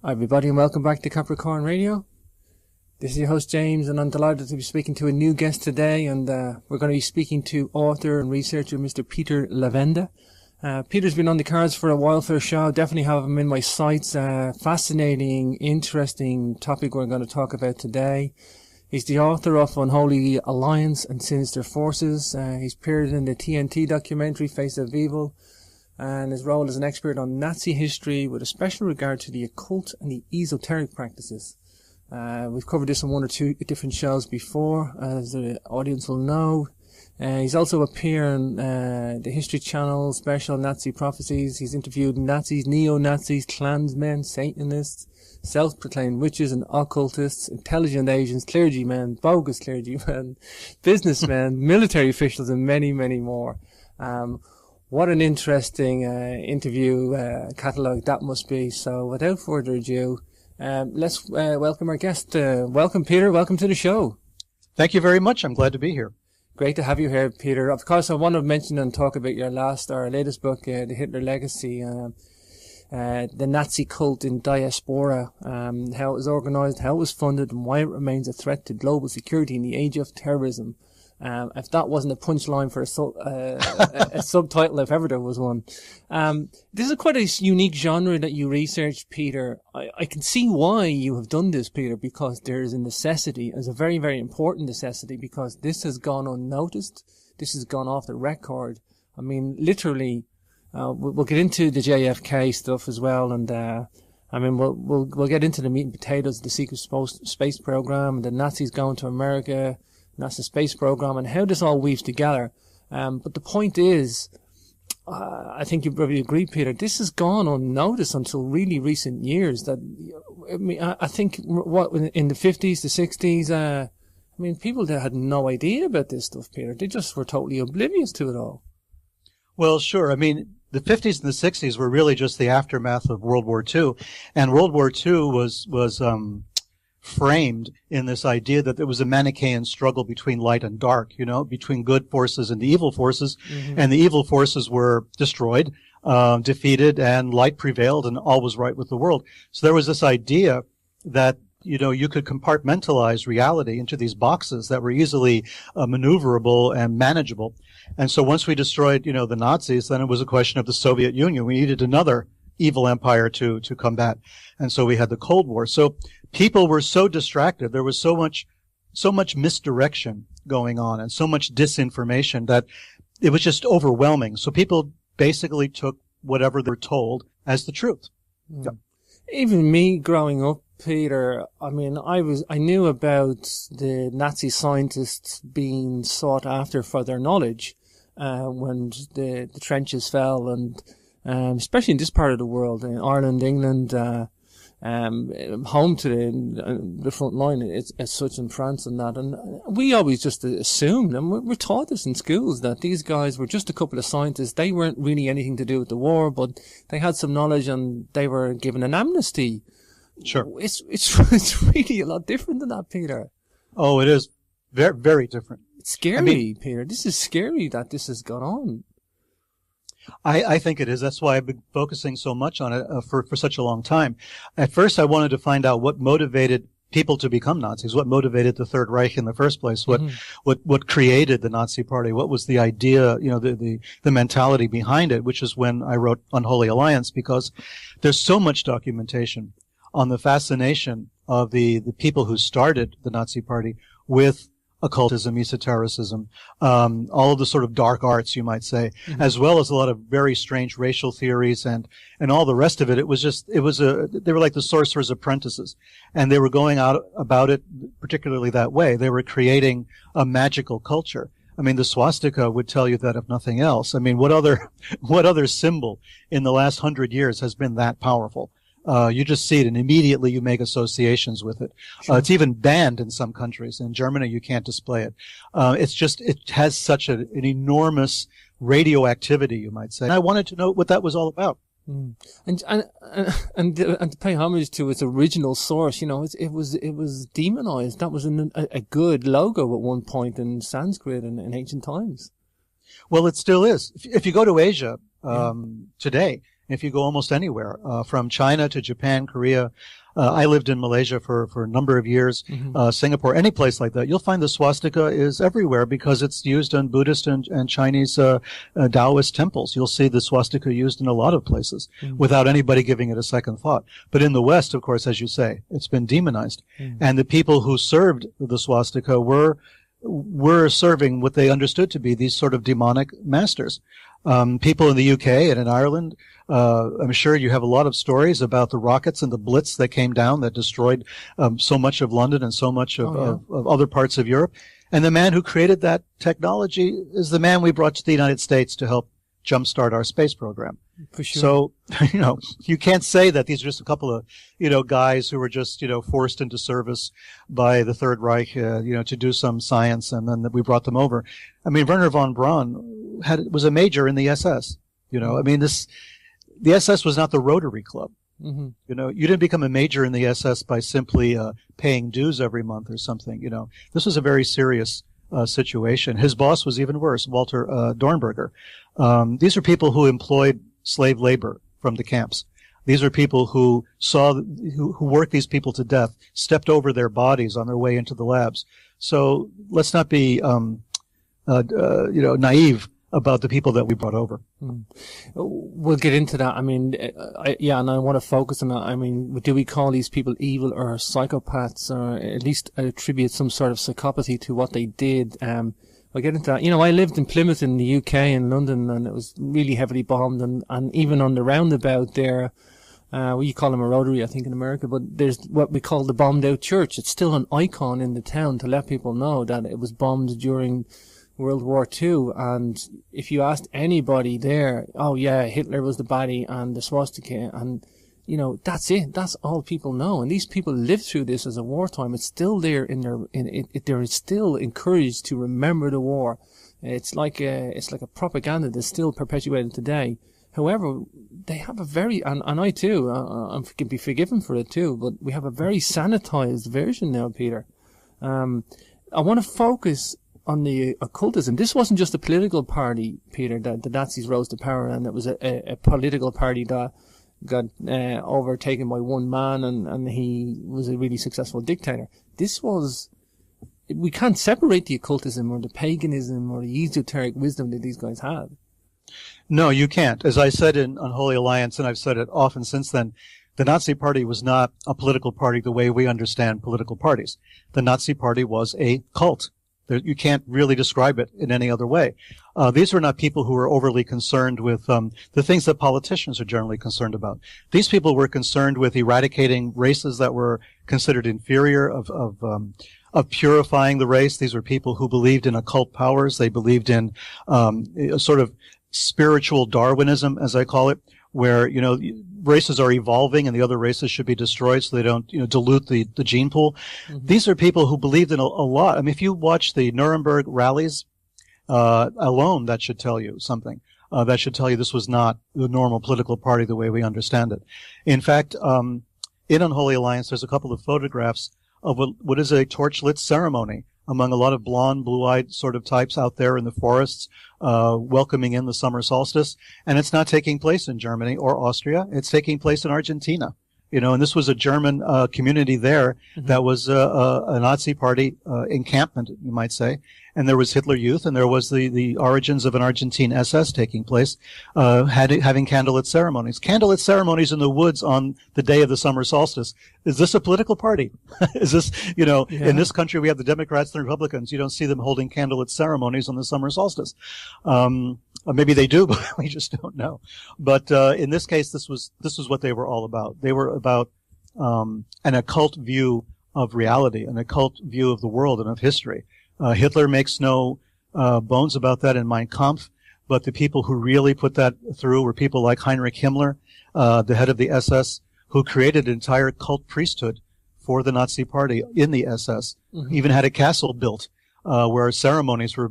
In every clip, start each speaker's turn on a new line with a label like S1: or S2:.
S1: Hi everybody and welcome back to Capricorn Radio. This is your host James and I'm delighted to be speaking to a new guest today, and we're going to be speaking to author and researcher Mr. Peter Levenda. Peter's been on the cards for a while for a show. Definitely have him in my sights. Fascinating, interesting topic we're going to talk about today. He's the author of Unholy Alliance and Sinister Forces. He's appeared in the TNT documentary Face of Evil, and his role as an expert on Nazi history with a special regard to the occult and the esoteric practices. We've covered this on one or two different shows before, as the audience will know. He's also appeared on the History Channel special Nazi Prophecies. He's interviewed Nazis, neo-Nazis, Klansmen, Satanists, self-proclaimed witches and occultists, intelligent Asians, clergymen, bogus clergymen, businessmen, military officials, and many, many more. What an interesting interview catalogue that must be. So without further ado, let's welcome our guest. Welcome, Peter. Welcome to the show.
S2: Thank you very much. I'm glad to be here.
S1: Great to have you here, Peter. Of course, I want to mention and talk about your latest book, The Hitler Legacy, the Nazi cult in diaspora, how it was organised, how it was funded, and why it remains a threat to global security in the age of terrorism. If that wasn't a punchline for a subtitle, if ever there was one. This is quite a unique genre that you researched, Peter. I can see why you have done this, Peter, because there is a necessity, as a very, very important necessity, because this has gone unnoticed. This has gone off the record. I mean, literally, we'll get into the JFK stuff as well, and we'll get into the meat and potatoes of the secret space program, and the Nazis going to America, NASA space program, and how this all weaves together. But the point is, I think you probably agree, Peter, this has gone unnoticed until really recent years. That, I think, in the 50s, the 60s, people that had no idea about this stuff, Peter. They just were totally oblivious to it all.
S2: Well, sure. The 50s and the 60s were really just the aftermath of World War II. And World War II was framed in this idea that there was a Manichaean struggle between light and dark, between good forces and the evil forces. Mm-hmm. And the evil forces were destroyed, defeated, and light prevailed, and all was right with the world. So there was this idea that, you could compartmentalize reality into these boxes that were easily maneuverable and manageable. And so once we destroyed, the Nazis, then it was a question of the Soviet Union. We needed another evil empire to combat. And so we had the Cold War. So people were so distracted. There was so much misdirection going on and so much disinformation that it was just overwhelming. So people basically took whatever they were told as the truth.
S1: Mm. Yeah. Even me growing up, Peter, I knew about the Nazi scientists being sought after for their knowledge when the trenches fell, and especially in this part of the world, in Ireland, England, home to the front line, it's such in France and that. And we always just assumed, and we're taught this in schools, that these guys were just a couple of scientists. They weren't really anything to do with the war, but they had some knowledge and they were given an amnesty.
S2: Sure.
S1: It's really a lot different than that, Peter.
S2: Oh, it is very, very different.
S1: It's scary, Peter. This is scary that this has gone on.
S2: I think it is. That's why I've been focusing so much on it for such a long time. At first, I wanted to find out what motivated people to become Nazis, what motivated the Third Reich in the first place, what created the Nazi Party, what was the idea, the mentality behind it, which is when I wrote Unholy Alliance, because there's so much documentation on the fascination of the people who started the Nazi Party with occultism, esotericism, all of the sort of dark arts, you might say, mm-hmm. as well as a lot of very strange racial theories and all the rest of it. They were like the sorcerer's apprentices, and they were going out about it particularly that way. They were creating a magical culture. The swastika would tell you that, if nothing else. What other symbol in the last 100 years has been that powerful? You just see it and immediately you make associations with it. Sure. It's even banned in some countries. In Germany, you can't display it. It has such an enormous radioactivity, you might say. And I wanted to know what that was all about.
S1: Mm. And to pay homage to its original source, it was demonized. That was a good logo at one point in Sanskrit in ancient times.
S2: Well, it still is. If you go to Asia, today, If you go almost anywhere, from China to Japan, Korea, I lived in Malaysia for a number of years, Singapore, any place like that, you'll find the swastika is everywhere because it's used in Buddhist and Chinese Taoist temples. You'll see the swastika used in a lot of places without anybody giving it a second thought. But in the West, of course, as you say, it's been demonized. And the people who served the swastika were serving what they understood to be these sort of demonic masters. People in the UK and in Ireland, I'm sure you have a lot of stories about the rockets and the Blitz that came down that destroyed so much of London and so much of other parts of Europe. And the man who created that technology is the man we brought to the United States to help jumpstart our space program.
S1: For sure.
S2: So, you can't say that these are just a couple of, guys who were just, forced into service by the Third Reich, to do some science, and then that we brought them over. I mean, Werner von Braun was a major in the SS. The SS was not the Rotary Club. You didn't become a major in the SS by simply paying dues every month or something. This was a very serious situation. His boss was even worse, Walter Dornberger. These are people who employed slave labor from the camps. These are people who who worked these people to death, stepped over their bodies on their way into the labs. So let's not be, naive about the people that we brought over.
S1: We'll get into that. I mean, and I want to focus on that. I mean, do we call these people evil or psychopaths, or at least attribute some sort of psychopathy to what they did? I'll get into that. I lived in Plymouth in the UK, in London, and it was really heavily bombed, and even on the roundabout there, you call them a rotary, I think, in America, but there's what we call the bombed out church. It's still an icon in the town to let people know that it was bombed during World War II. And if you asked anybody there, oh yeah, Hitler was the baddie and the swastika, and that's it. That's all people know. And these people lived through this as a wartime. It's still there they're still encouraged to remember the war. It's like a propaganda that's still perpetuated today. However, they have a very, and I too, I can be forgiven for it too, but we have a very sanitized version now, Peter. I want to focus on the occultism. This wasn't just a political party, Peter, that the Nazis rose to power, and it was a political party that got overtaken by one man, and he was a really successful dictator. We can't separate the occultism or the paganism or the esoteric wisdom that these guys had.
S2: No, you can't. As I said in Unholy Alliance, and I've said it often since then, the Nazi Party was not a political party the way we understand political parties. The Nazi Party was a cult. You can't really describe it in any other way. These were not people who were overly concerned with the things that politicians are generally concerned about. These people were concerned with eradicating races that were considered inferior, of purifying the race. These were people who believed in occult powers. They believed in a sort of spiritual Darwinism, as I call it, where races are evolving and the other races should be destroyed so they don't dilute the gene pool. These are people who believed in a lot. I mean, if you watch the Nuremberg rallies alone, that should tell you something. That should tell you this was not the normal political party the way we understand it. In fact, in Unholy Alliance, there's a couple of photographs of what is a torchlit ceremony among a lot of blonde, blue-eyed sort of types out there in the forests, welcoming in the summer solstice. And it's not taking place in Germany or Austria. It's taking place in Argentina. And this was a German community there that was a Nazi party encampment, you might say. And there was Hitler Youth, and there was the origins of an Argentine SS taking place, having candlelit ceremonies. Candlelit ceremonies in the woods on the day of the summer solstice. Is this a political party? Is this, in this country we have the Democrats and the Republicans. You don't see them holding candlelit ceremonies on the summer solstice. Maybe they do, but we just don't know. But in this case, this was what they were all about. They were about an occult view of reality, an occult view of the world and of history. Hitler makes no bones about that in Mein Kampf, but the people who really put that through were people like Heinrich Himmler, the head of the SS, who created an entire cult priesthood for the Nazi Party in the SS. Even had a castle built where ceremonies were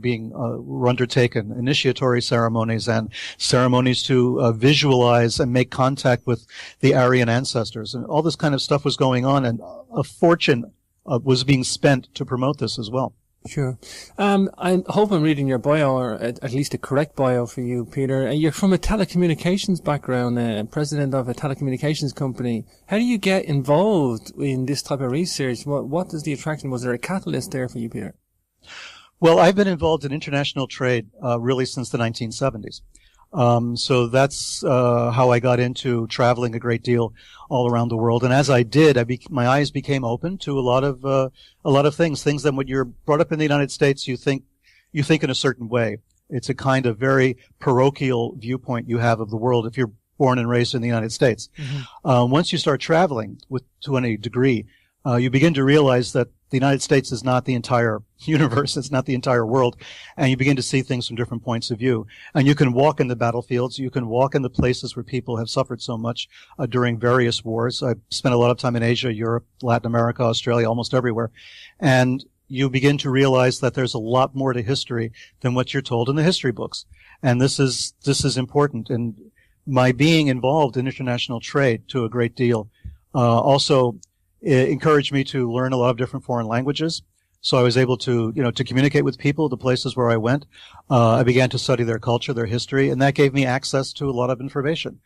S2: undertaken, initiatory ceremonies and ceremonies to visualize and make contact with the Aryan ancestors. And all this kind of stuff was going on, and a fortune was being spent to promote this as well.
S1: Sure. I hope I'm reading your bio, or at least a correct bio for you, Peter. You're from a telecommunications background, president of a telecommunications company. How do you get involved in this type of research? What is the attraction? Was there a catalyst there for you, Peter?
S2: Well, I've been involved in international trade really since the 1970s. So that's how I got into traveling a great deal all around the world. And as I did, my eyes became open to a lot of things that when you're brought up in the United States, you think in a certain way. It's a kind of very parochial viewpoint you have of the world if you're born and raised in the United States. Mm-hmm. Once you start traveling to any degree, you begin to realize that the United States is not the entire universe. It's not the entire world. And you begin to see things from different points of view. And you can walk in the battlefields. You can walk in the places where people have suffered so much during various wars. I spent a lot of time in Asia, Europe, Latin America, Australia, almost everywhere. And you begin to realize that there's a lot more to history than what you're told in the history books. And this is important. And my being involved in international trade to a great deal also it encouraged me to learn a lot of different foreign languages. So I was able to communicate with people, the places where I went. I began to study their culture, their history, and that gave me access to a lot of information.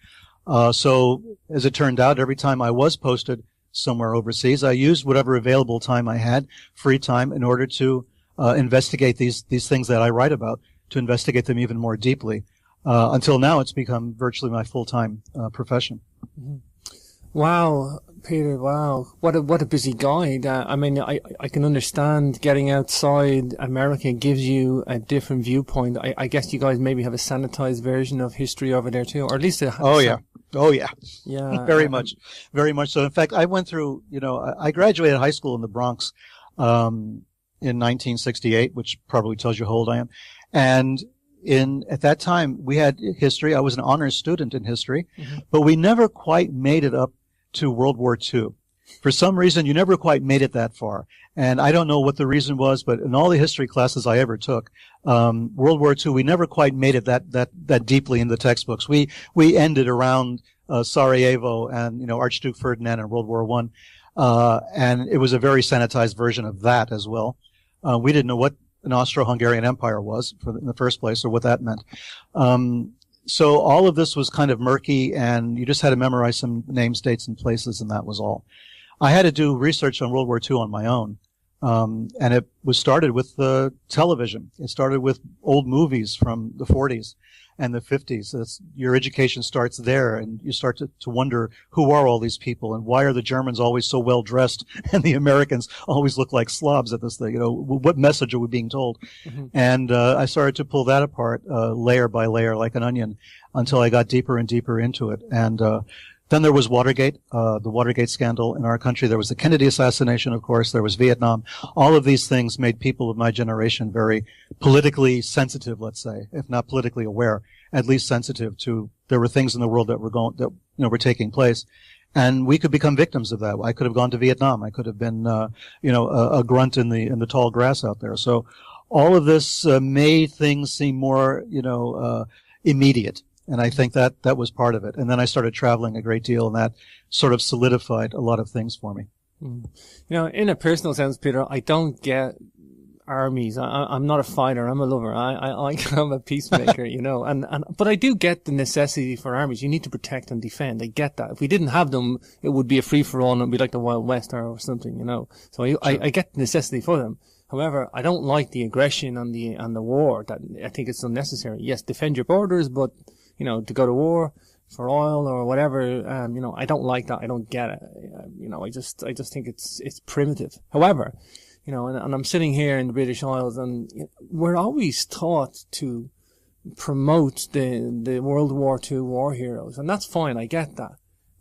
S2: So as it turned out, every time I was posted somewhere overseas, I used whatever available time I had, free time, in order to investigate these things that I write about, to investigate them even more deeply. Until now, it's become virtually my full-time profession.
S1: Mm-hmm. Wow, Peter, wow. What a busy guy. I mean, I can understand getting outside America gives you a different viewpoint. I guess you guys maybe have a sanitized version of history over there too, or at least
S2: Oh yeah. Yeah. Very much so. In fact, I went through, I graduated high school in the Bronx in 1968, which probably tells you how old I am. And at that time, we had history. I was an honors student in history, mm-hmm. but we never quite made it up to World War II. For some reason, you never quite made it that far. And I don't know what the reason was, but in all the history classes I ever took, World War II, we never quite made it that deeply in the textbooks. We ended around Sarajevo and, Archduke Ferdinand and World War I. And it was a very sanitized version of that as well. We didn't know what an Austro-Hungarian Empire was in the first place, or what that meant. So all of this was kind of murky, and you just had to memorize some names, dates, and places, and that was all. I had to do research on World War II on my own, and it was started with television. It started with old movies from the 40s and the 50s. Your education starts there, and you start to wonder, who are all these people, and why are the Germans always so well dressed and the Americans always look like slobs at this thing? What message are we being told? Mm-hmm. And I started to pull that apart layer by layer like an onion until I got deeper and deeper into it. And then there was Watergate, the Watergate scandal in our country. There was the Kennedy assassination, of course. There was Vietnam. All of these things made people of my generation very politically sensitive, let's say, if not politically aware, at least sensitive to, there were things in the world that were taking place. And we could become victims of that. I could have gone to Vietnam. I could have been, a grunt in the tall grass out there. So all of this made things seem more, immediate. And I think that was part of it. And then I started traveling a great deal, and that sort of solidified a lot of things for me.
S1: In a personal sense, Peter, I don't get armies. I'm not a fighter. I'm a lover. I'm a peacemaker, but I do get the necessity for armies. You need to protect and defend. I get that. If we didn't have them, it would be a free-for-all, and it would be like the Wild West or something, So I get the necessity for them. However, I don't like the aggression and the war. That I think it's unnecessary. Yes, defend your borders, but to go to war for oil or whatever, I don't like that. I don't get it. I just think it's primitive. However, and I'm sitting here in the British Isles, and we're always taught to promote the World War II war heroes, and that's fine. I get that.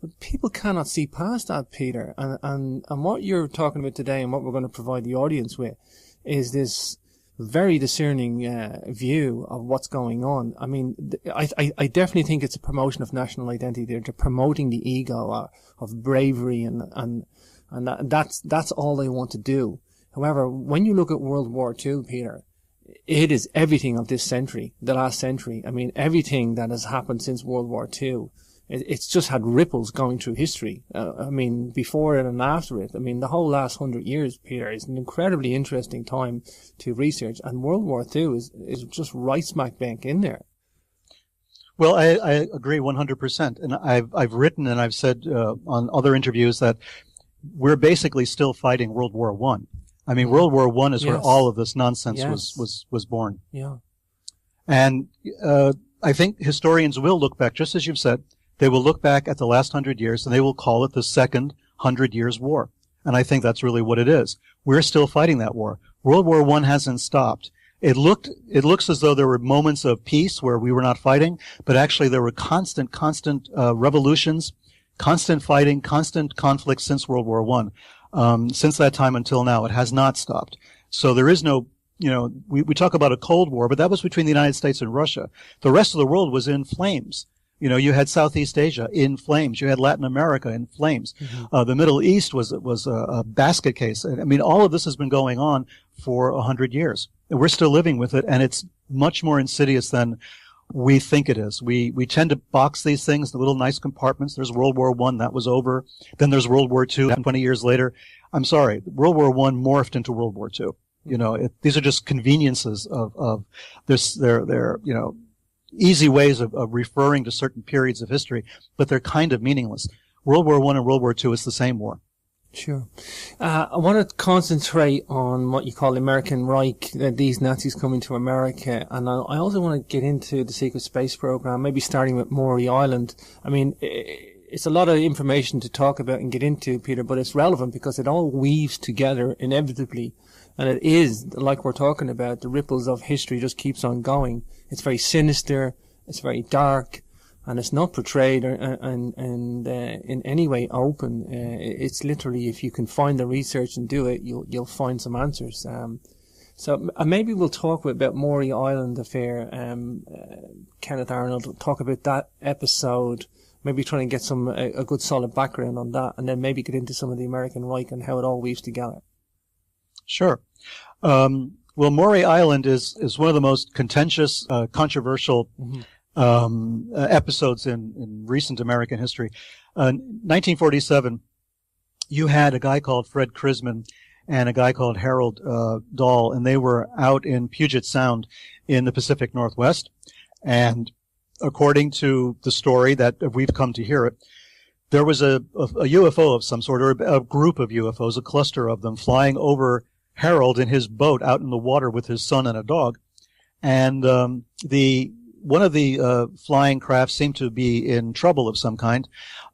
S1: But people cannot see past that, Peter. And what you're talking about today, and what we're going to provide the audience with, is this very discerning view of what's going on. I mean, I definitely think it's a promotion of national identity. They're promoting the ego of bravery, and that's all they want to do. However, when you look at World War II, Peter, it is everything of this century, the last century. I mean, everything that has happened since World War II it's just had ripples going through history. I mean, before it and after it. I mean, the whole last 100 years, Peter, is an incredibly interesting time to research, and World War II is just right smack bang in there.
S2: Well, I agree 100%. And I've written and I've said on other interviews that we're basically still fighting World War One. I mean, World War One is where all of this nonsense was born.
S1: Yeah.
S2: And I think historians will look back, just as you've said, they will look back at the last 100 years and they will call it the second 100 Years' War. And I think that's really what it is. We're still fighting that war. World War One hasn't stopped. It looks as though there were moments of peace where we were not fighting, but actually there were constant revolutions, constant fighting, constant conflict since World War One. Since that time until now, it has not stopped. So there is no, we talk about a Cold War, but that was between the United States and Russia. The rest of the world was in flames. You had Southeast Asia in flames. You had Latin America in flames. Mm-hmm. The Middle East was a basket case. I mean, all of this has been going on for 100 years. And we're still living with it, and it's much more insidious than we think it is. We tend to box these things in little nice compartments. There's World War One, that was over. Then there's World War Two, 20 years later. I'm sorry, World War One morphed into World War Two. These are just conveniences of this. They're easy ways of referring to certain periods of history, but they're kind of meaningless. World War One and World War Two is the same war.
S1: Sure. I want to concentrate on what you call the American Reich, these Nazis coming to America, and I also want to get into the secret space program, maybe starting with Maury Island. I mean, it's a lot of information to talk about and get into, Peter, but it's relevant because it all weaves together inevitably. And it is, like we're talking about, the ripples of history just keeps on going. It's very sinister, it's very dark, and it's not portrayed and in any way open. It's literally, if you can find the research and do it, you'll find some answers. So maybe we'll talk about Maury Island affair. Kenneth Arnold will talk about that episode. Maybe try and get a good solid background on that, and then maybe get into some of the American Reich and how it all weaves together.
S2: Sure. Well, Maury Island is one of the most contentious, controversial episodes in recent American history. 1947, you had a guy called Fred Crisman and a guy called Harold Dahl, and they were out in Puget Sound in the Pacific Northwest. And according to the story that we've come to hear it, there was a UFO of some sort, or a group of UFOs, a cluster of them, flying over Harold in his boat out in the water with his son and a dog. And one of the flying craft seemed to be in trouble of some kind,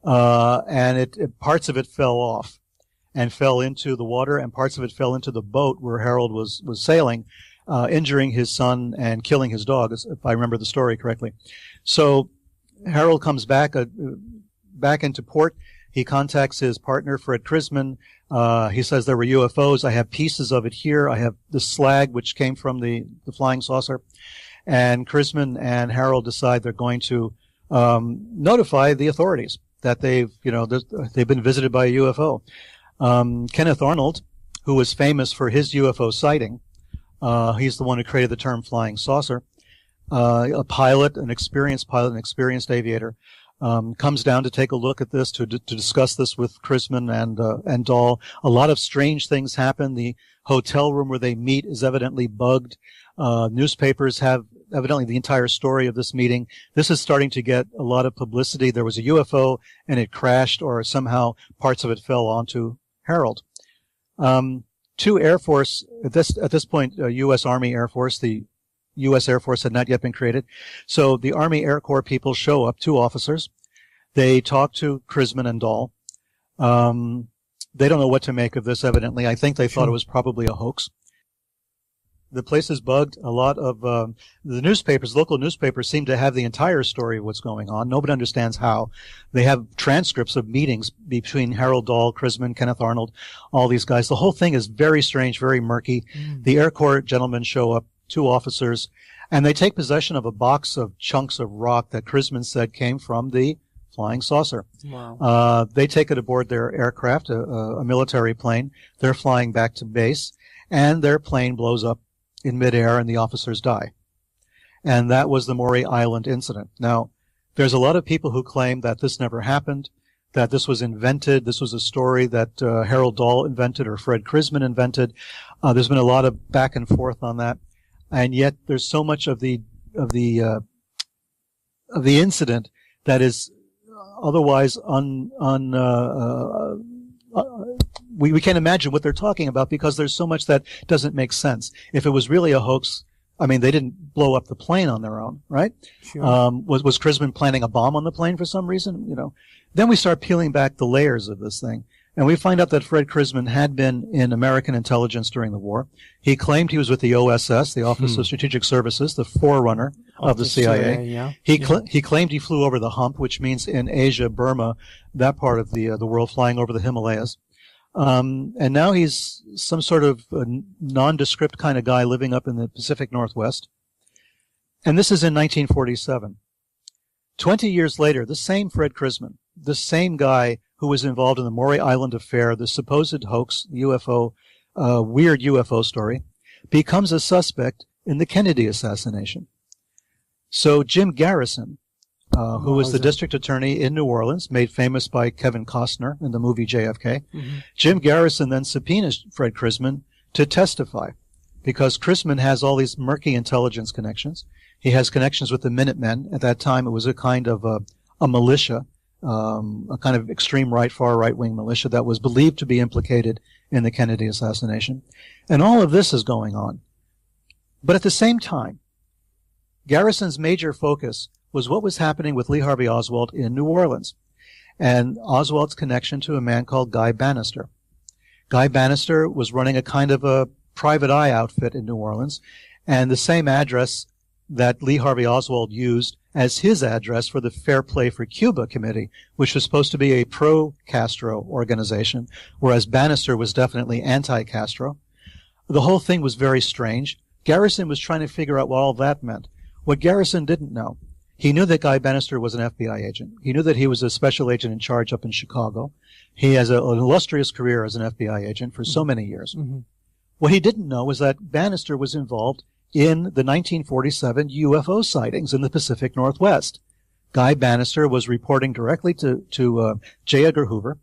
S2: and parts of it fell off and fell into the water, and parts of it fell into the boat where Harold was sailing, injuring his son and killing his dog, if I remember the story correctly. So Harold comes back into port. He contacts his partner, Fred Crisman. He says there were UFOs. I have pieces of it here. I have the slag, which came from the flying saucer. And Crisman and Harold decide they're going to notify the authorities that they've been visited by a UFO. Kenneth Arnold, who was famous for his UFO sighting, he's the one who created the term flying saucer. A pilot, an experienced aviator, comes down to take a look at this, to discuss this with Crisman and Dahl. A lot of strange things happen. The hotel room where they meet is evidently bugged. Newspapers have evidently the entire story of this meeting. This is starting to get a lot of publicity. There was a UFO and it crashed, or somehow parts of it fell onto Harold. Two Air Force, at this point, U.S. Army Air Force, the U.S. Air Force had not yet been created. So the Army Air Corps people show up, two officers. They talk to Crisman and Dahl. They don't know what to make of this, evidently. I think they thought it was probably a hoax. The place is bugged. A lot of the newspapers, local newspapers, seem to have the entire story of what's going on. Nobody understands how. They have transcripts of meetings between Harold Dahl, Crisman, Kenneth Arnold, all these guys. The whole thing is very strange, very murky. The Air Corps gentlemen show up, two officers, and they take possession of a box of chunks of rock that Crisman said came from the flying saucer. Wow. They take it aboard their aircraft, a military plane. They're flying back to base, and their plane blows up in midair, and the officers die. And that was the Maury Island incident. Now, There's a lot of people who claim that this never happened, that this was invented. This was a story that Harold Dahl invented or Fred Krisman invented. There's been a lot of back and forth on that, and yet there's so much of the incident that is otherwise we can't imagine what they're talking about because there's so much that doesn't make sense. If it was really a hoax, I mean, they didn't blow up the plane on their own, right?
S1: Sure.
S2: Was Krisman planning a bomb on the plane for some reason? You know, then we start peeling back the layers of this thing, and we find out that Fred Krisman had been in American intelligence during the war. He claimed he was with the OSS, the Office of Strategic Services, the forerunner of the CIA.
S1: Yeah.
S2: He claimed he flew over the hump, which means in Asia, Burma, that part of the world, flying over the Himalayas. And now he's some sort of nondescript kind of guy living up in the Pacific Northwest. And this is in 1947. 20 years later, the same Fred Krisman, the same guy who was involved in the Maury Island affair, the supposed hoax, the UFO, weird UFO story, becomes a suspect in the Kennedy assassination. So Jim Garrison, who was the district attorney in New Orleans, made famous by Kevin Costner in the movie JFK. Mm-hmm. Jim Garrison then subpoenas Fred Krisman to testify because Krisman has all these murky intelligence connections. He has connections with the Minutemen. At that time, it was a kind of a militia, a kind of extreme right, far right-wing militia that was believed to be implicated in the Kennedy assassination. And all of this is going on. But at the same time, Garrison's major focus was what was happening with Lee Harvey Oswald in New Orleans and Oswald's connection to a man called Guy Bannister. Guy Bannister was running a kind of a private eye outfit in New Orleans, and the same address that Lee Harvey Oswald used as his address for the Fair Play for Cuba Committee, which was supposed to be a pro-Castro organization, whereas Bannister was definitely anti-Castro. The whole thing was very strange. Garrison was trying to figure out what all that meant. What Garrison didn't know, he knew that Guy Bannister was an FBI agent. He knew that he was a special agent in charge up in Chicago. He has an illustrious career as an FBI agent for so many years. Mm-hmm. What he didn't know was that Bannister was involved in the 1947 UFO sightings in the Pacific Northwest. Guy Bannister was reporting directly to J. Edgar Hoover.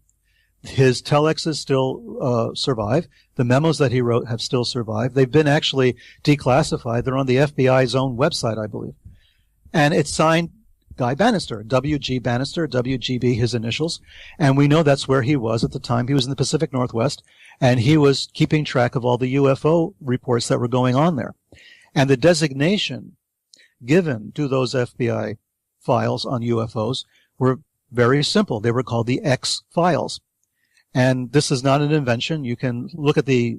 S2: His telexes still survive. The memos that he wrote have still survived. They've been actually declassified. They're on the FBI's own website, I believe. And it's signed Guy Bannister, W.G. Bannister, WGB, his initials. And we know that's where he was at the time. He was in the Pacific Northwest, and he was keeping track of all the UFO reports that were going on there. And the designation given to those FBI files on UFOs were very simple. They were called the X files. And this is not an invention. You can look at the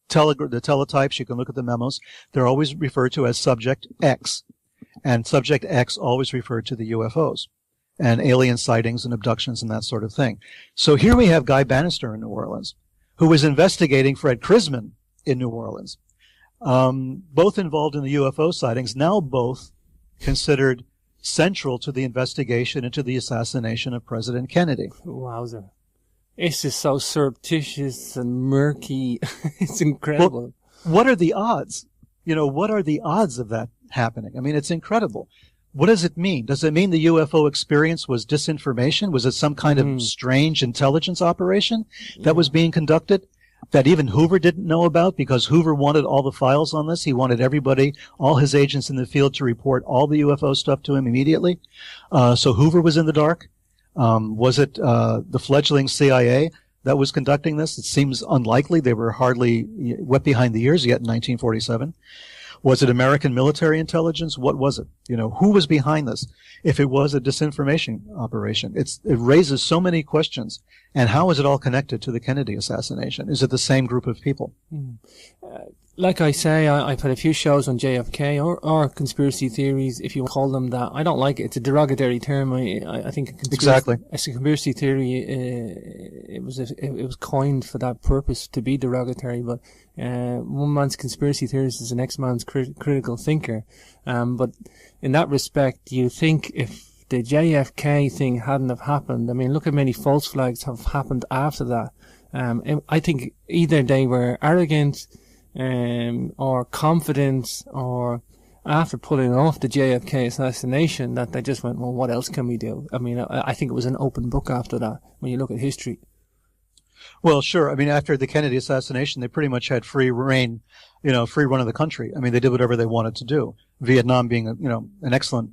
S2: teletypes. You can look at the memos. They're always referred to as Subject X. And Subject X always referred to the UFOs and alien sightings and abductions and that sort of thing. So here we have Guy Bannister in New Orleans, who was investigating Fred Krisman in New Orleans, both involved in the UFO sightings, now both considered central to the investigation into the assassination of President Kennedy.
S1: Wowzer. It's just so surreptitious and murky. It's incredible.
S2: Well, what are the odds? You know, what are the odds of that happening? I mean, it's incredible. What does it mean? Does it mean the UFO experience was disinformation? Was it some kind of strange intelligence operation that was being conducted that even Hoover didn't know about because Hoover wanted all the files on this? He wanted everybody, all his agents in the field to report all the UFO stuff to him immediately. So Hoover was in the dark. Was it the fledgling CIA that was conducting this? It seems unlikely. They were hardly wet behind the ears yet in 1947. Was it American military intelligence? What was it? You know, who was behind this? If it was a disinformation operation, it raises so many questions. And how is it all connected to the Kennedy assassination? Is it the same group of people?
S1: Like I say, I've had a few shows on JFK or conspiracy theories, if you call them that. I don't like it. It's a derogatory term. I think
S2: exactly.
S1: As a conspiracy theory, it was coined for that purpose, to be derogatory. But one man's conspiracy theorist is the next man's critical thinker. But in that respect, you think if the JFK thing hadn't have happened, I mean, look how many false flags have happened after that. I think either they were arrogant, or confident, or after pulling off the JFK assassination that they just went, well, what else can we do? I mean, I think it was an open book after that when you look at history.
S2: Well, sure. I mean, after the Kennedy assassination, they pretty much had free reign, free run of the country. I mean, they did whatever they wanted to do. Vietnam being, an excellent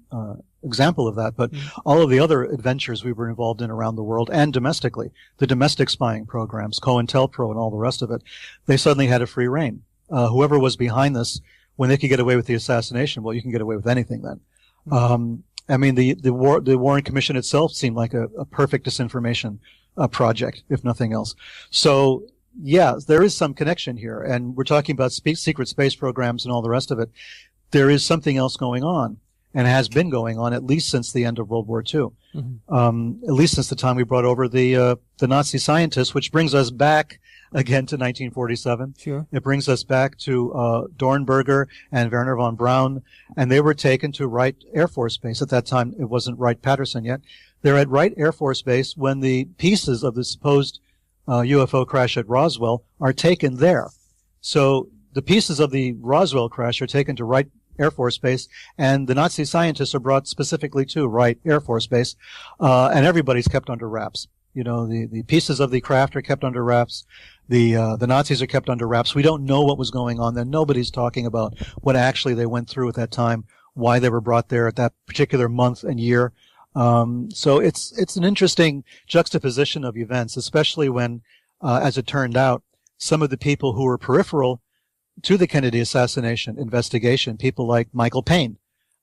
S2: example of that. But all of the other adventures we were involved in around the world and domestically, the domestic spying programs, COINTELPRO and all the rest of it, they suddenly had a free reign. Whoever was behind this, when they could get away with the assassination, well, you can get away with anything then. I mean, the Warren Commission itself seemed like a perfect disinformation project, if nothing else. So, yeah, there is some connection here, and we're talking about secret space programs and all the rest of it. There is something else going on, and has been going on at least since the end of World War II. At least since the time we brought over the Nazi scientists, which brings us back again to 1947.
S1: Sure.
S2: It brings us back to Dornberger and Werner von Braun, and they were taken to Wright Air Force Base. At that time, it wasn't Wright-Patterson yet. They're at Wright Air Force Base when the pieces of the supposed UFO crash at Roswell are taken there. So the pieces of the Roswell crash are taken to Wright Air Force Base, and the Nazi scientists are brought specifically to Wright Air Force Base, and everybody's kept under wraps. The pieces of the craft are kept under wraps. The Nazis are kept under wraps. We don't know what was going on there. Nobody's talking about what actually they went through at that time, why they were brought there at that particular month and year. So it's an interesting juxtaposition of events, especially when, as it turned out, some of the people who were peripheral to the Kennedy assassination investigation, people like Michael Payne,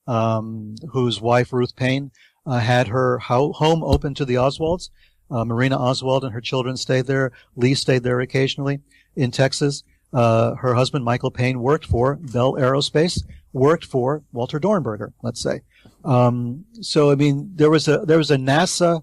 S2: whose wife Ruth Payne had her home open to the Oswalds. Marina Oswald and her children stayed there. Lee stayed there occasionally in Texas. Her husband, Michael Payne, worked for Bell Aerospace, worked for Walter Dornberger, let's say. So, I mean, there was a NASA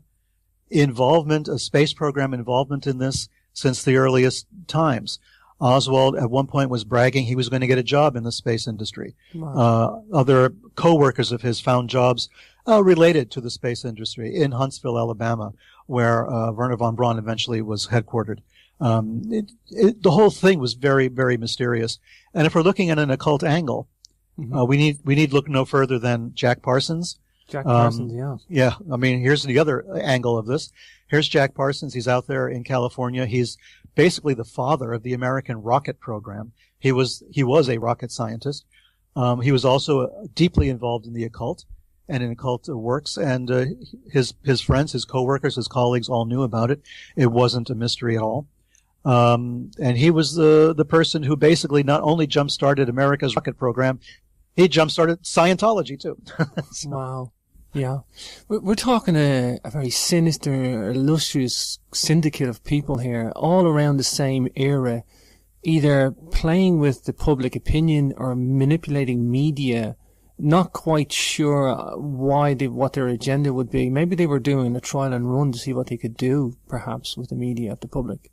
S2: involvement, a space program involvement in this since the earliest times. Oswald at one point was bragging he was going to get a job in the space industry. Wow. Other co-workers of his found jobs related to the space industry in Huntsville, Alabama, where Werner von Braun eventually was headquartered. The whole thing was very, very mysterious. And if we're looking at an occult angle, we need look no further than Jack Parsons.
S1: Jack Parsons, yeah.
S2: Yeah, I mean, here's the other angle of this. Here's Jack Parsons. He's out there in California. He's basically the father of the American rocket program. He was a rocket scientist. He was also deeply involved in the occult and in occult works, and his friends, his coworkers, his colleagues all knew about it. It wasn't a mystery at all. And he was the person who basically not only jump-started America's rocket program, he jump-started Scientology too. So.
S1: Wow. Yeah. We're talking a very sinister, illustrious syndicate of people here, all around the same era, either playing with the public opinion or manipulating media, not quite sure what their agenda would be. Maybe they were doing a trial and run to see what they could do, perhaps, with the media of the public.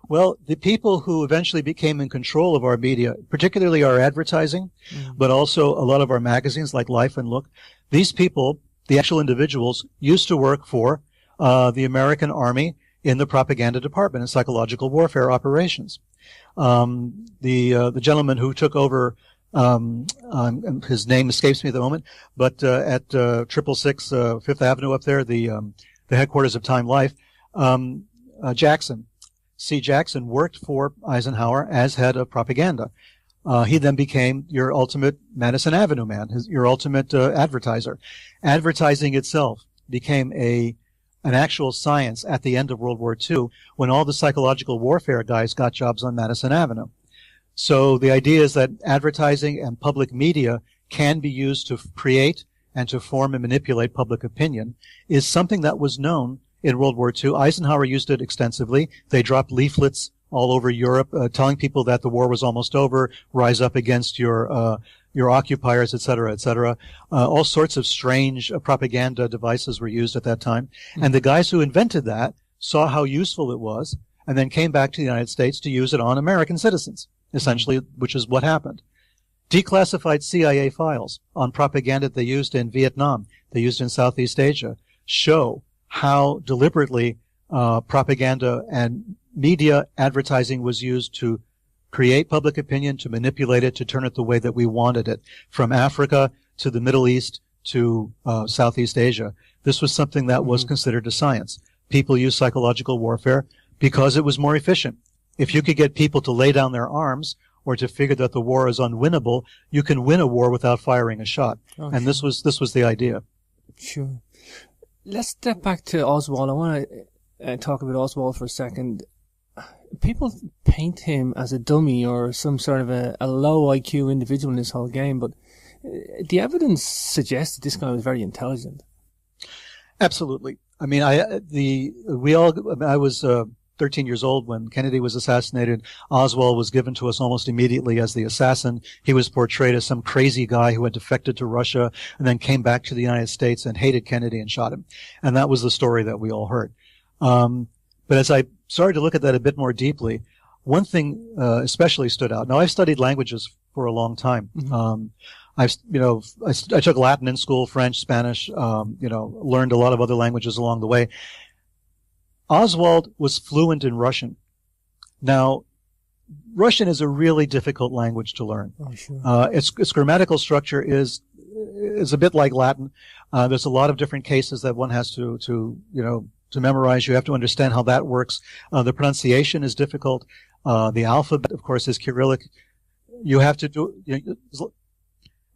S2: Well, the people who eventually became in control of our media, particularly our advertising, but also a lot of our magazines like Life and Look, these people, the actual individuals, used to work for the American Army in the propaganda department in psychological warfare operations. The gentleman who took over, his name escapes me at the moment, but at 666 Fifth Avenue up there, the headquarters of Time Life, Jackson. C. Jackson worked for Eisenhower as head of propaganda. He then became your ultimate Madison Avenue man, your ultimate advertiser. Advertising itself became an actual science at the end of World War II when all the psychological warfare guys got jobs on Madison Avenue. So the idea is that advertising and public media can be used to create and to form and manipulate public opinion is something that was known in World War II. Eisenhower used it extensively. They dropped leaflets all over Europe, telling people that the war was almost over, rise up against your occupiers, et cetera, et cetera. All sorts of strange propaganda devices were used at that time. And the guys who invented that saw how useful it was and then came back to the United States to use it on American citizens, essentially, which is what happened. Declassified CIA files on propaganda they used in Vietnam, they used in Southeast Asia, show how deliberately propaganda and media advertising was used to create public opinion, to manipulate it, to turn it the way that we wanted it, from Africa to the Middle East to Southeast Asia. This was something that was considered a science. People used psychological warfare because it was more efficient. If you could get people to lay down their arms or to figure that the war is unwinnable, you can win a war without firing a shot. And this was the idea.
S1: Sure. Let's step back to Oswald. I want to talk about Oswald for a second. People paint him as a dummy or some sort of a low IQ individual in this whole game, but the evidence suggests that this guy was very intelligent.
S2: Absolutely. I mean, I was 13 years old when Kennedy was assassinated. Oswald was given to us almost immediately as the assassin. He was portrayed as some crazy guy who had defected to Russia and then came back to the United States and hated Kennedy and shot him. And that was the story that we all heard. But as I started to look at that a bit more deeply, one thing especially stood out. Now, I've studied languages for a long time. I took Latin in school, French, Spanish, learned a lot of other languages along the way. Oswald was fluent in Russian. Now, Russian is a really difficult language to learn.
S1: Oh, sure.
S2: Its grammatical structure is a bit like Latin. There's a lot of different cases that one has to memorize. You have to understand how that works. The pronunciation is difficult. The alphabet, of course, is Cyrillic. You have to do.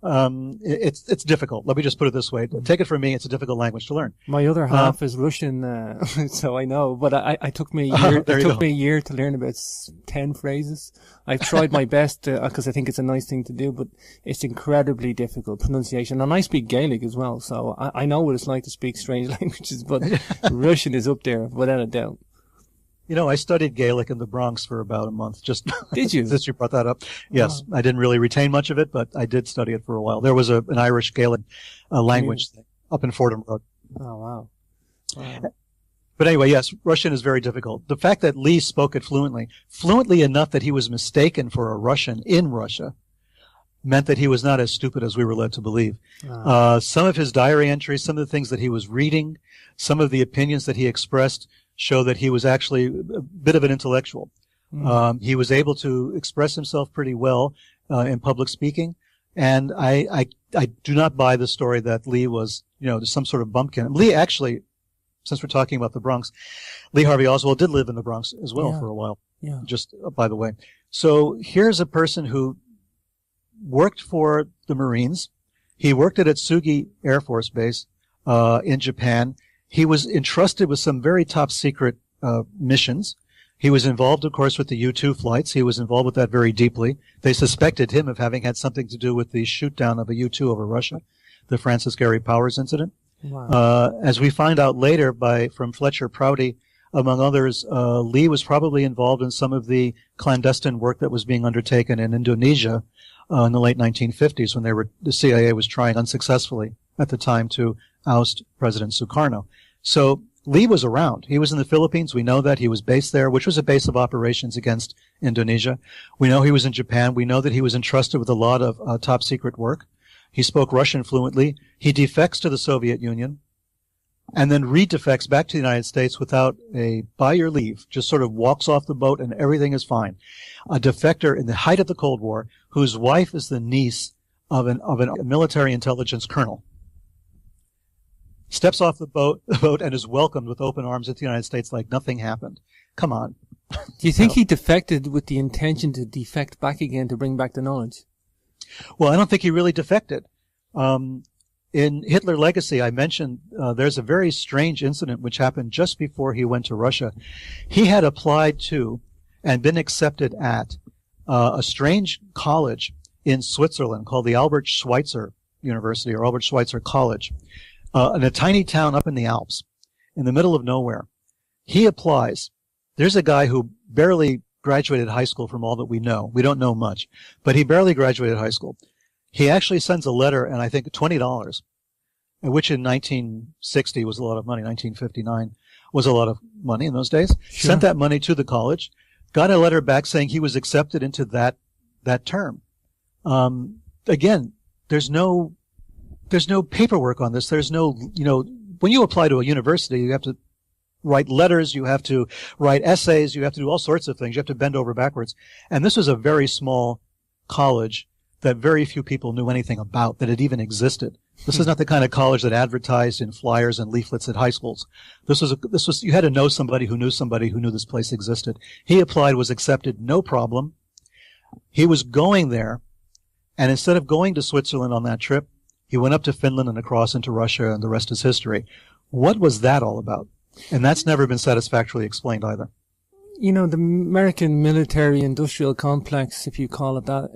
S2: It's difficult. Let me just put it this way. Take it from me, it's a difficult language to learn.
S1: My other half is Russian, so I know. But I took me a year. It took me a year to learn about 10 phrases. I've tried my best because I think it's a nice thing to do, but it's incredibly difficult pronunciation. And I speak Gaelic as well, so I know what it's like to speak strange languages. But Russian is up there without a doubt.
S2: I studied Gaelic in the Bronx for about a month. Just
S1: did you?
S2: Since you brought that up, yes, I didn't really retain much of it, but I did study it for a while. There was an Irish Gaelic language thing up in Fordham Road.
S1: Oh wow!
S2: But anyway, yes, Russian is very difficult. The fact that Lee spoke it fluently enough that he was mistaken for a Russian in Russia, meant that he was not as stupid as we were led to believe. Some of his diary entries, some of the things that he was reading, some of the opinions that he expressed show that he was actually a bit of an intellectual. He was able to express himself pretty well in public speaking, and I do not buy the story that Lee was, some sort of bumpkin. Lee actually, since we're talking about the Bronx, Lee Harvey Oswald did live in the Bronx as well for a while. Yeah. Just by the way. So here's a person who worked for the Marines. He worked at Atsugi Air Force Base in Japan. He was entrusted with some very top secret missions. He was involved, of course, with the U-2 flights. He was involved with that very deeply. They suspected him of having had something to do with the shoot down of a U-2 over Russia, the Francis Gary Powers incident. Wow. As we find out later from Fletcher Prouty, among others, Lee was probably involved in some of the clandestine work that was being undertaken in Indonesia in the late 1950s when the CIA was trying unsuccessfully at the time to oust President Sukarno. So Lee was around. He was in the Philippines. We know that. He was based there, which was a base of operations against Indonesia. We know he was in Japan. We know that he was entrusted with a lot of top secret work. He spoke Russian fluently. He defects to the Soviet Union and then redefects back to the United States without by your leave, just sort of walks off the boat and everything is fine. A defector in the height of the Cold War whose wife is the niece of a military intelligence colonel. Steps off the boat and is welcomed with open arms at the United States like nothing happened. Come on.
S1: Do you think he defected with the intention to defect back again to bring back the knowledge?
S2: Well, I don't think he really defected. In Hitler Legacy, I mentioned there's a very strange incident which happened just before he went to Russia. He had applied to and been accepted at a strange college in Switzerland called the Albert Schweitzer University or Albert Schweitzer College. In a tiny town up in the Alps, in the middle of nowhere. He applies. There's a guy who barely graduated high school from all that we know. We don't know much, but he barely graduated high school. He actually sends a letter, and I think $20, which in 1960 was a lot of money. 1959 was a lot of money in those days. Sure. Sent that money to the college, got a letter back saying he was accepted into that term. Again, there's no paperwork on this. There's no, when you apply to a university, you have to, write letters, you have to write essays, you have to do all sorts of things. You have to bend over backwards. And this was a very small college that very few people knew anything about, that it even existed. This is not the kind of college that advertised in flyers and leaflets at high schools. You had to know somebody who knew this place existed. He applied, was accepted, no problem. He was going there, and instead of going to Switzerland on that trip, he went up to Finland and across into Russia, and the rest is history. What was that all about? And that's never been satisfactorily explained either.
S1: You know, the American military-industrial complex, if you call it that,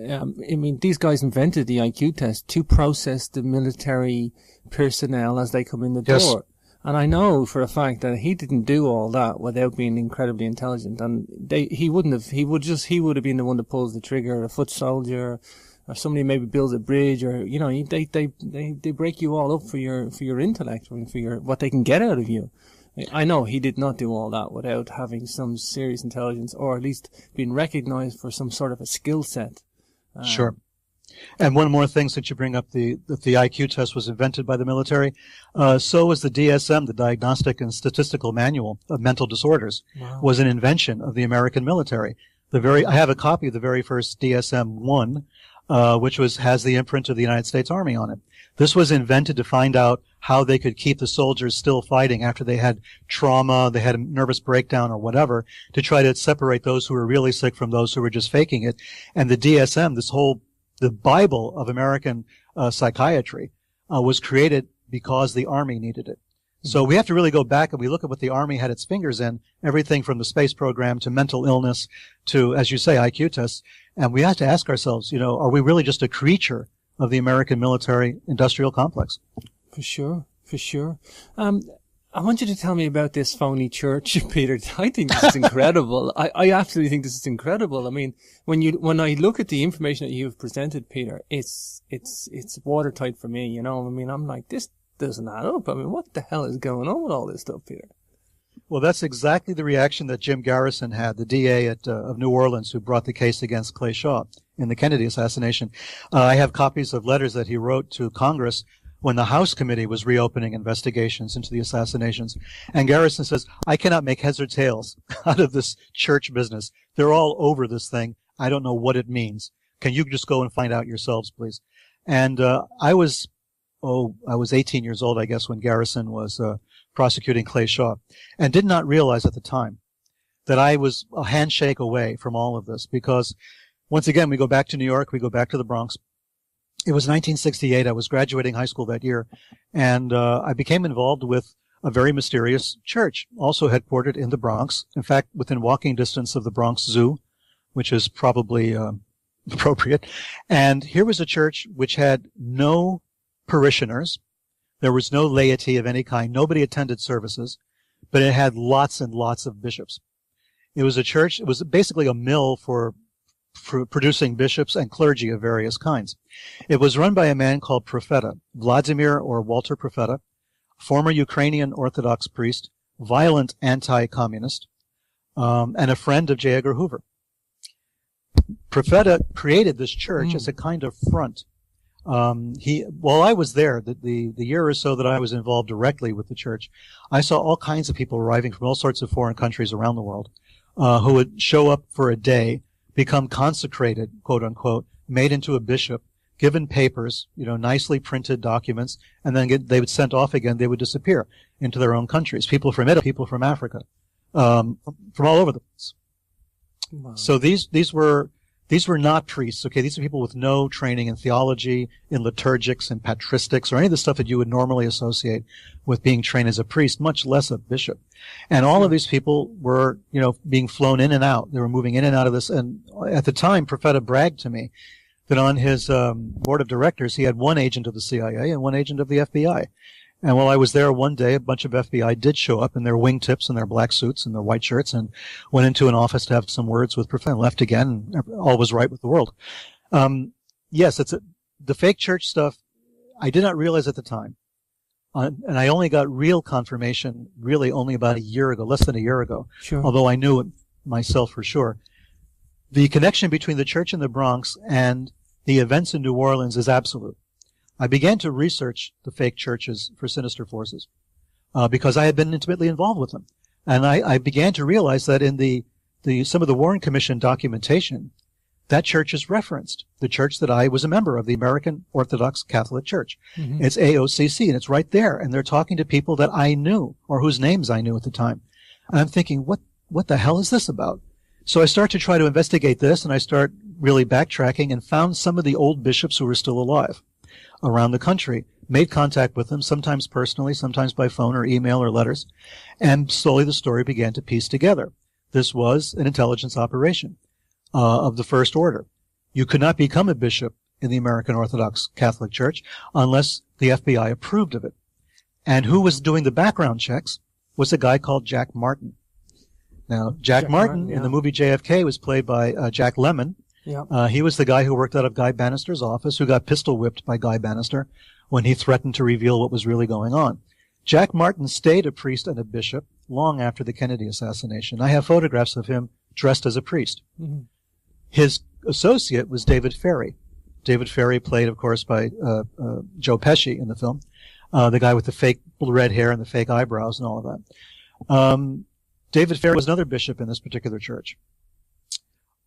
S1: I mean, these guys invented the IQ test to process the military personnel as they come in the
S2: Yes.
S1: door. And I know for a fact that he didn't do all that without being incredibly intelligent. And he would have been the one that pulls the trigger, a foot soldier, or somebody maybe builds a bridge, or, you know, they break you all up for your intellect, and for what they can get out of you. I know he did not do all that without having some serious intelligence, or at least being recognized for some sort of a skill set.
S2: Sure. And one more thing, since you bring up the IQ test was invented by the military, so was the DSM, the Diagnostic and Statistical Manual of Mental Disorders,
S1: Wow.
S2: was an invention of the American military. I have a copy of the very first DSM-1, which has the imprint of the United States Army on it. This was invented to find out how they could keep the soldiers still fighting after they had trauma, they had a nervous breakdown or whatever, to try to separate those who were really sick from those who were just faking it. And the DSM, the Bible of American psychiatry, was created because the Army needed it. So we have to really go back and we look at what the Army had its fingers in, everything from the space program to mental illness to, as you say, IQ tests. And we have to ask ourselves, you know, are we really just a creature of the American military industrial complex?
S1: For sure, for sure. I want you to tell me about this phony church, Peter. I think this is incredible. I absolutely think this is incredible. I mean, when I look at the information that you've presented, Peter, it's watertight for me, you know. I mean, I'm like, this doesn't add up. I mean, what the hell is going on with all this stuff, Peter?
S2: Well, that's exactly the reaction that Jim Garrison had, the DA of New Orleans, who brought the case against Clay Shaw in the Kennedy assassination. I have copies of letters that he wrote to Congress when the House committee was reopening investigations into the assassinations. And Garrison says, I cannot make heads or tails out of this church business. They're all over this thing. I don't know what it means. Can you just go and find out yourselves, please? And I was 18 years old, I guess, when Garrison was prosecuting Clay Shaw, and did not realize at the time that I was a handshake away from all of this, because once again, we go back to New York, we go back to the Bronx. It was 1968. I was graduating high school that year, and I became involved with a very mysterious church, also headquartered in the Bronx. In fact, within walking distance of the Bronx Zoo, which is probably appropriate. And here was a church which had no parishioners. There was no laity of any kind. Nobody attended services, but it had lots and lots of bishops. It was a church. It was basically a mill for producing bishops and clergy of various kinds. It was run by a man called Profeta, Vladimir or Walter Profeta, former Ukrainian Orthodox priest, violent anti-communist, and a friend of J. Edgar Hoover. Profeta created this church as a kind of front. While I was there, the year or so that I was involved directly with the church, I saw all kinds of people arriving from all sorts of foreign countries around the world, who would show up for a day, become consecrated, quote unquote, made into a bishop, given papers, nicely printed documents, and then they would sent off again. They would disappear into their own countries. People from Italy, people from Africa, from all over the place. Wow. So these were not priests. Okay, these are people with no training in theology, in liturgics, in patristics, or any of the stuff that you would normally associate with being trained as a priest, much less a bishop. And all of these people were, being flown in and out. They were moving in and out of this. And at the time, Profeta bragged to me that on his board of directors, he had one agent of the CIA and one agent of the FBI. And while I was there one day, a bunch of FBI did show up in their wingtips and their black suits and their white shirts and went into an office to have some words with Profeta and left again, and all was right with the world. Yes, the fake church stuff, I did not realize at the time. And I only got real confirmation really only about a year ago, less than a year ago,
S1: Sure.
S2: Although I knew it myself for sure. The connection between the church in the Bronx and the events in New Orleans is absolute. I began to research the fake churches for sinister forces because I had been intimately involved with them. And I began to realize that in some of the Warren Commission documentation, that church is referenced. The church that I was a member of, the American Orthodox Catholic Church. Mm-hmm. It's AOCC, and it's right there. And they're talking to people that I knew, or whose names I knew at the time. And I'm thinking, what the hell is this about? So I start to try to investigate this, and I start really backtracking and found some of the old bishops who were still alive around the country, made contact with them, sometimes personally, sometimes by phone or email or letters, and slowly the story began to piece together. This was an intelligence operation of the first order. You could not become a bishop in the American Orthodox Catholic Church unless the FBI approved of it. And who was doing the background checks was a guy called Jack Martin. Now, Jack Martin in the movie JFK was played by Jack Lemmon. Yeah. He was the guy who worked out of Guy Bannister's office, who got pistol whipped by Guy Bannister when he threatened to reveal what was really going on. Jack Martin stayed a priest and a bishop long after the Kennedy assassination. I have photographs of him dressed as a priest. Mm-hmm. His associate was David Ferry. David Ferry, played, of course, by Joe Pesci in the film, the guy with the fake red hair and the fake eyebrows and all of that. David Ferry was another bishop in this particular church.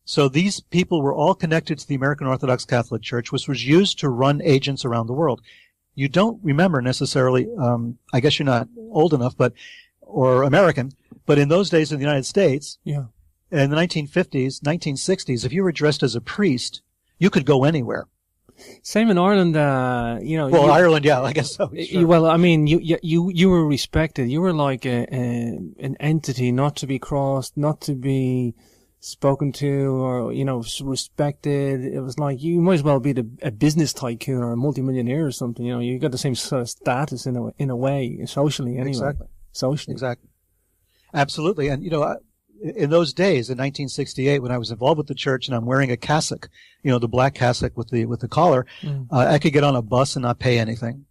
S2: So these people were all connected to the American Orthodox Catholic Church, which was used to run agents around the world. You don't remember necessarily, I guess you're not old enough, or American, but in those days in the United States, in the 1950s, 1960s, if you were dressed as a priest, you could go anywhere.
S1: Same in Ireland, Well,
S2: Ireland, yeah, I guess so. Sure.
S1: Well, I mean, you were respected. You were like an entity not to be crossed, not to be spoken to, or, respected. It was like you might as well be a business tycoon or a multimillionaire or something. You got the same sort of status in a way, socially anyway.
S2: Exactly.
S1: Socially.
S2: Exactly. Absolutely. And, in those days, in 1968, when I was involved with the church and I'm wearing a cassock, the black cassock with the collar, I could get on a bus and not pay anything.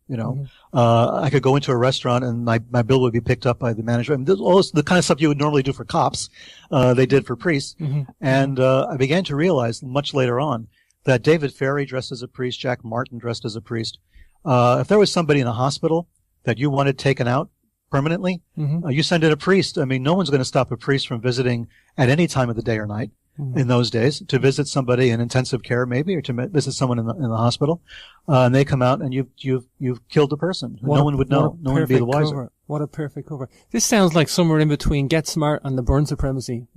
S2: I could go into a restaurant and my bill would be picked up by the manager. I mean, all this, the kind of stuff you would normally do for cops, they did for priests. Mm-hmm. And I began to realize much later on that David Ferry dressed as a priest, Jack Martin dressed as a priest. If there was somebody in a hospital that you wanted taken out permanently, you send in a priest. I mean, no one's going to stop a priest from visiting at any time of the day or night in those days to visit somebody in intensive care, maybe, or to visit someone in the hospital. And they come out and you've killed a person. No one would know. No one would be the wiser.
S1: Cover. What a perfect cover. This sounds like somewhere in between Get Smart and the Burn Supremacy.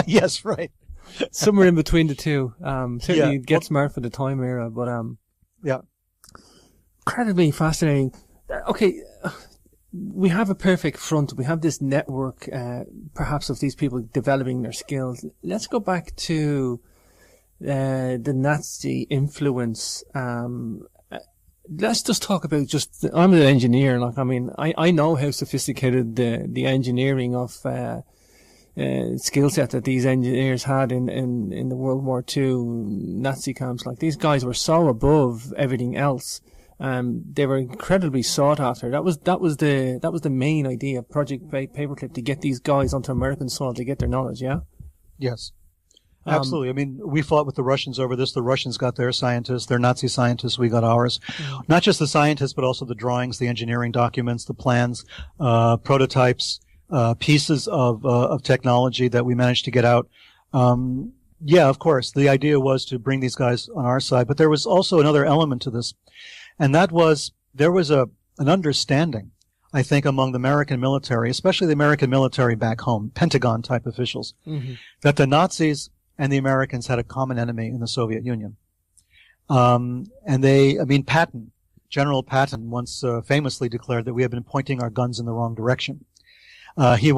S2: Yes, right.
S1: Somewhere in between the two. Certainly Get Smart for the time era, but
S2: yeah,
S1: incredibly fascinating. Okay. We have a perfect front. We have this network, perhaps, of these people developing their skills. Let's go back to the Nazi influence. Let's just talk about I'm an engineer. I know how sophisticated the engineering of skill set that these engineers had in the World War II Nazi camps. Like, these guys were so above everything else. They were incredibly sought after. That was the main idea of Project Paperclip, to get these guys onto American soil to get their knowledge. Yeah.
S2: Yes. Absolutely. I mean, we fought with the Russians over this. The Russians got their scientists, their Nazi scientists. We got ours. Not just the scientists, but also the drawings, the engineering documents, the plans, prototypes, pieces of technology that we managed to get out. Yeah, of course. The idea was to bring these guys on our side, but there was also another element to this. And that was, there was an understanding, I think, among the American military, especially the American military back home, Pentagon-type officials, that the Nazis and the Americans had a common enemy in the Soviet Union. Patton, General Patton, once famously declared that we have been pointing our guns in the wrong direction. He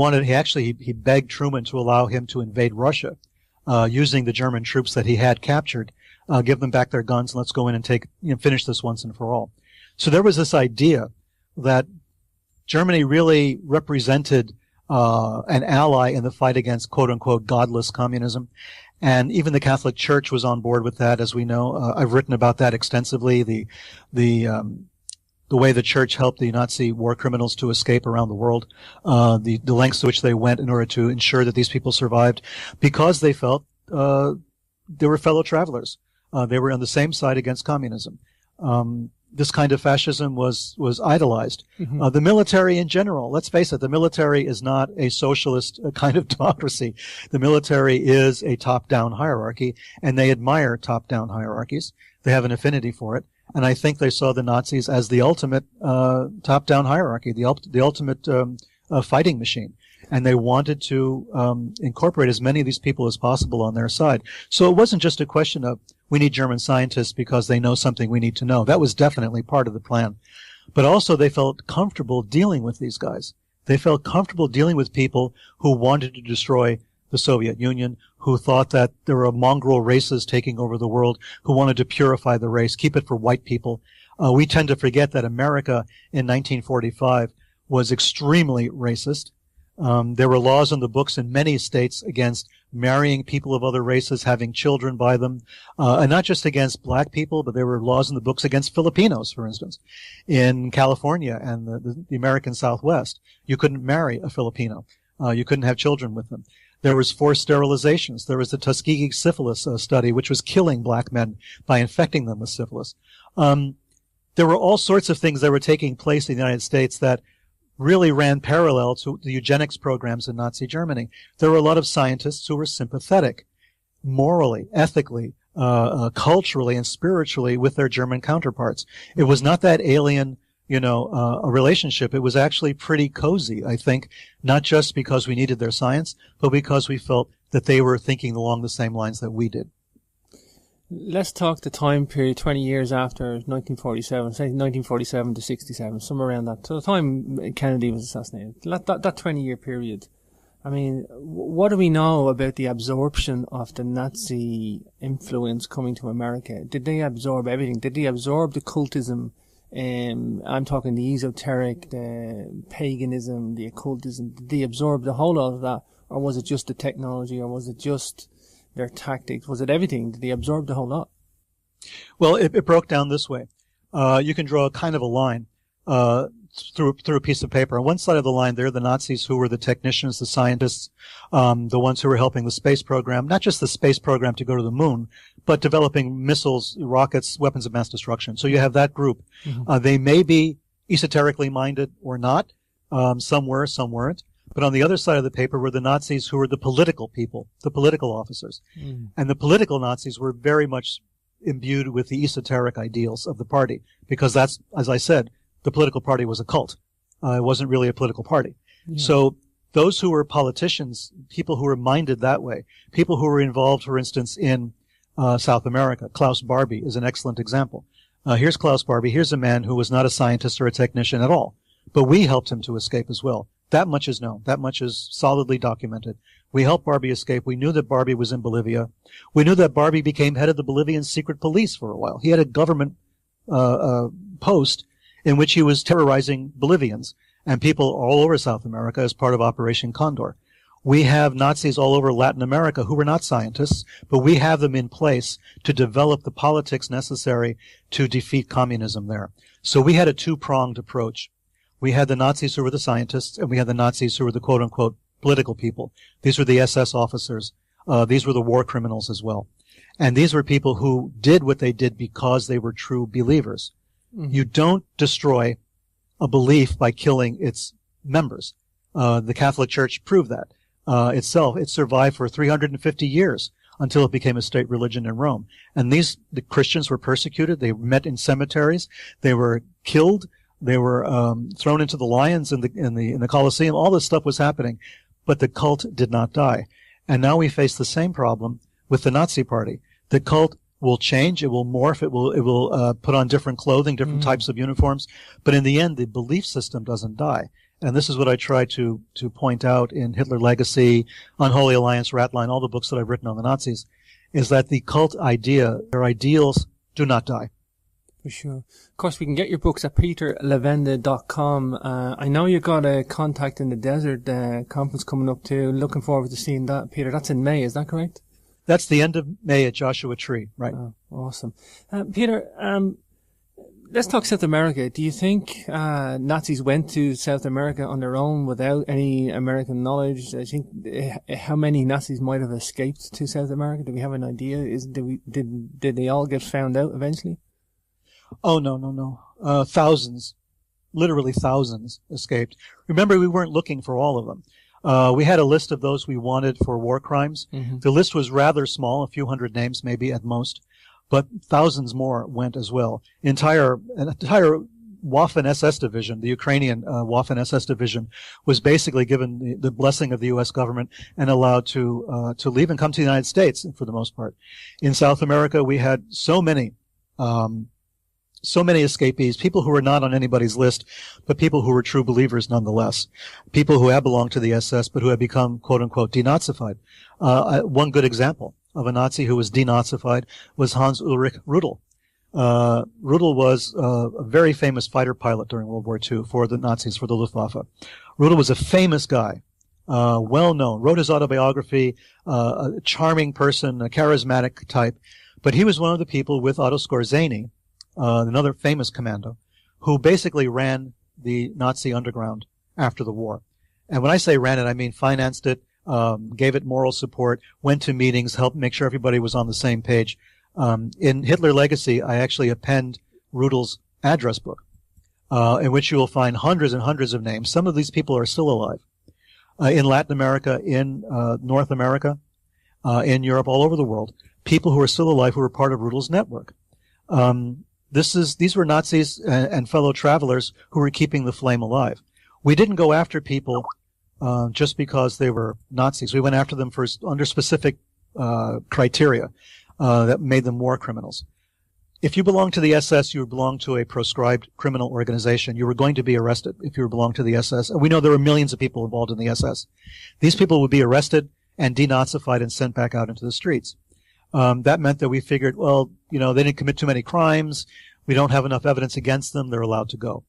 S2: begged Truman to allow him to invade Russia, using the German troops that he had captured. Give them back their guns, and let's go in and finish this once and for all. So there was this idea that Germany really represented an ally in the fight against quote-unquote godless communism. And even the Catholic Church was on board with that, as we know. I've written about that extensively, the way the church helped the Nazi war criminals to escape around the world, the lengths to which they went in order to ensure that these people survived, because they felt they were fellow travelers. They were on the same side against communism. this kind of fascism was idolized.
S1: Mm-hmm.
S2: The military in general, let's face it, the military is not a socialist kind of democracy. The military is a top-down hierarchy, and they admire top-down hierarchies. They have an affinity for it. And I think they saw the Nazis as the ultimate top-down hierarchy, the ultimate fighting machine. And they wanted to incorporate as many of these people as possible on their side. So it wasn't just a question of we need German scientists because they know something we need to know. That was definitely part of the plan. But also they felt comfortable dealing with these guys. They felt comfortable dealing with people who wanted to destroy the Soviet Union, who thought that there were mongrel races taking over the world, who wanted to purify the race, keep it for white people. We tend to forget that America in 1945 was extremely racist. There were laws on the books in many states against marrying people of other races, having children by them, and not just against black people, but there were laws in the books against Filipinos, for instance. In California and the American Southwest, you couldn't marry a Filipino. You couldn't have children with them. There was forced sterilizations. There was the Tuskegee syphilis study, which was killing black men by infecting them with syphilis. There were all sorts of things that were taking place in the United States that really ran parallel to the eugenics programs in Nazi Germany. There were a lot of scientists who were sympathetic, morally, ethically, culturally, and spiritually with their German counterparts. It was not that alien, a relationship. It was actually pretty cozy, I think, not just because we needed their science, but because we felt that they were thinking along the same lines that we did.
S1: Let's talk the time period 20 years after 1947, say 1947 to 67, somewhere around that. So the time Kennedy was assassinated, that 20-year period. I mean, what do we know about the absorption of the Nazi influence coming to America? Did they absorb everything? Did they absorb the cultism? I'm talking the esoteric, the paganism, the occultism. Did they absorb the whole lot of that? Or was it just the technology? Or was it just their tactics? Was it everything? Did they absorb the whole lot?
S2: Well, it broke down this way. You can draw kind of a line through a piece of paper. On one side of the line, there are the Nazis who were the technicians, the scientists, the ones who were helping the space program, not just the space program to go to the moon, but developing missiles, rockets, weapons of mass destruction. So you have that group. Mm-hmm. They may be esoterically minded or not. Some were, some weren't. But on the other side of the paper were the Nazis who were the political people, the political officers. Mm. And the political Nazis were very much imbued with the esoteric ideals of the party, because that's, as I said, the political party was a cult. It wasn't really a political party. Yeah. So those who were politicians, people who were minded that way, people who were involved, for instance, in South America. Klaus Barbie is an excellent example. Here's Klaus Barbie. Here's a man who was not a scientist or a technician at all. But we helped him to escape as well. That much is known. That much is solidly documented. We helped Barbie escape. We knew that Barbie was in Bolivia. We knew that Barbie became head of the Bolivian secret police for a while. He had a government post in which he was terrorizing Bolivians and people all over South America as part of Operation Condor. We have Nazis all over Latin America who were not scientists, but we have them in place to develop the politics necessary to defeat communism there. So we had a two-pronged approach. We had the Nazis who were the scientists, and we had the Nazis who were the quote-unquote political people. These were the SS officers. These were the war criminals as well. And these were people who did what they did because they were true believers. Mm-hmm. You don't destroy a belief by killing its members. The Catholic Church proved that itself. It survived for 350 years until it became a state religion in Rome. And the Christians were persecuted. They met in cemeteries. They were killed. They were thrown into the lions in the Colosseum. All this stuff was happening, but the cult did not die. And now we face the same problem with the Nazi Party. The cult will change. It will morph. It will put on different clothing, different types of uniforms. But in the end, the belief system doesn't die. And this is what I try to point out in Hitler Legacy, Unholy Alliance, Ratline, all the books that I've written on the Nazis, is that the cult idea, their ideals, do not die.
S1: For sure. Of course, we can get your books at peterlevenda.com. I know you've got a Contact in the Desert conference coming up too. Looking forward to seeing that, Peter. That's in May, is that correct?
S2: That's the end of May at Joshua Tree, right.
S1: Oh, awesome. Peter, let's talk South America. Do you think Nazis went to South America on their own without any American knowledge? I think how many Nazis might have escaped to South America? Do we have an idea? Did they all get found out eventually?
S2: Oh, no. Thousands, literally thousands escaped. Remember, we weren't looking for all of them. We had a list of those we wanted for war crimes.
S1: Mm-hmm.
S2: The list was rather small, a few hundred names maybe at most, but thousands more went as well. An entire Waffen-SS division, the Ukrainian Waffen-SS division, was basically given the blessing of the U.S. government and allowed to leave and come to the United States for the most part. In South America, we had so many escapees, people who were not on anybody's list, but people who were true believers nonetheless. People who had belonged to the SS, but who had become, quote unquote, denazified. One good example of a Nazi who was denazified was Hans Ulrich Rudel. Rudel was a very famous fighter pilot during World War II for the Nazis, for the Luftwaffe. Rudel was a famous guy, well known, wrote his autobiography, a charming person, a charismatic type, but he was one of the people with Otto Skorzeny, another famous commando, who basically ran the Nazi underground after the war. And when I say ran it, I mean financed it, gave it moral support, went to meetings, helped make sure everybody was on the same page. In Hitler Legacy, I actually append Rudel's address book, in which you will find hundreds and hundreds of names. Some of these people are still alive. In Latin America, in North America, in Europe, all over the world, people who are still alive who were part of Rudel's network. These were Nazis and fellow travelers who were keeping the flame alive. We didn't go after people just because they were Nazis. We went after them under specific criteria that made them war criminals. If you belonged to the SS, you belonged to a proscribed criminal organization. You were going to be arrested if you belonged to the SS. And we know there were millions of people involved in the SS. These people would be arrested and denazified and sent back out into the streets. That meant that we figured, well, they didn't commit too many crimes. We don't have enough evidence against them. They're allowed to go.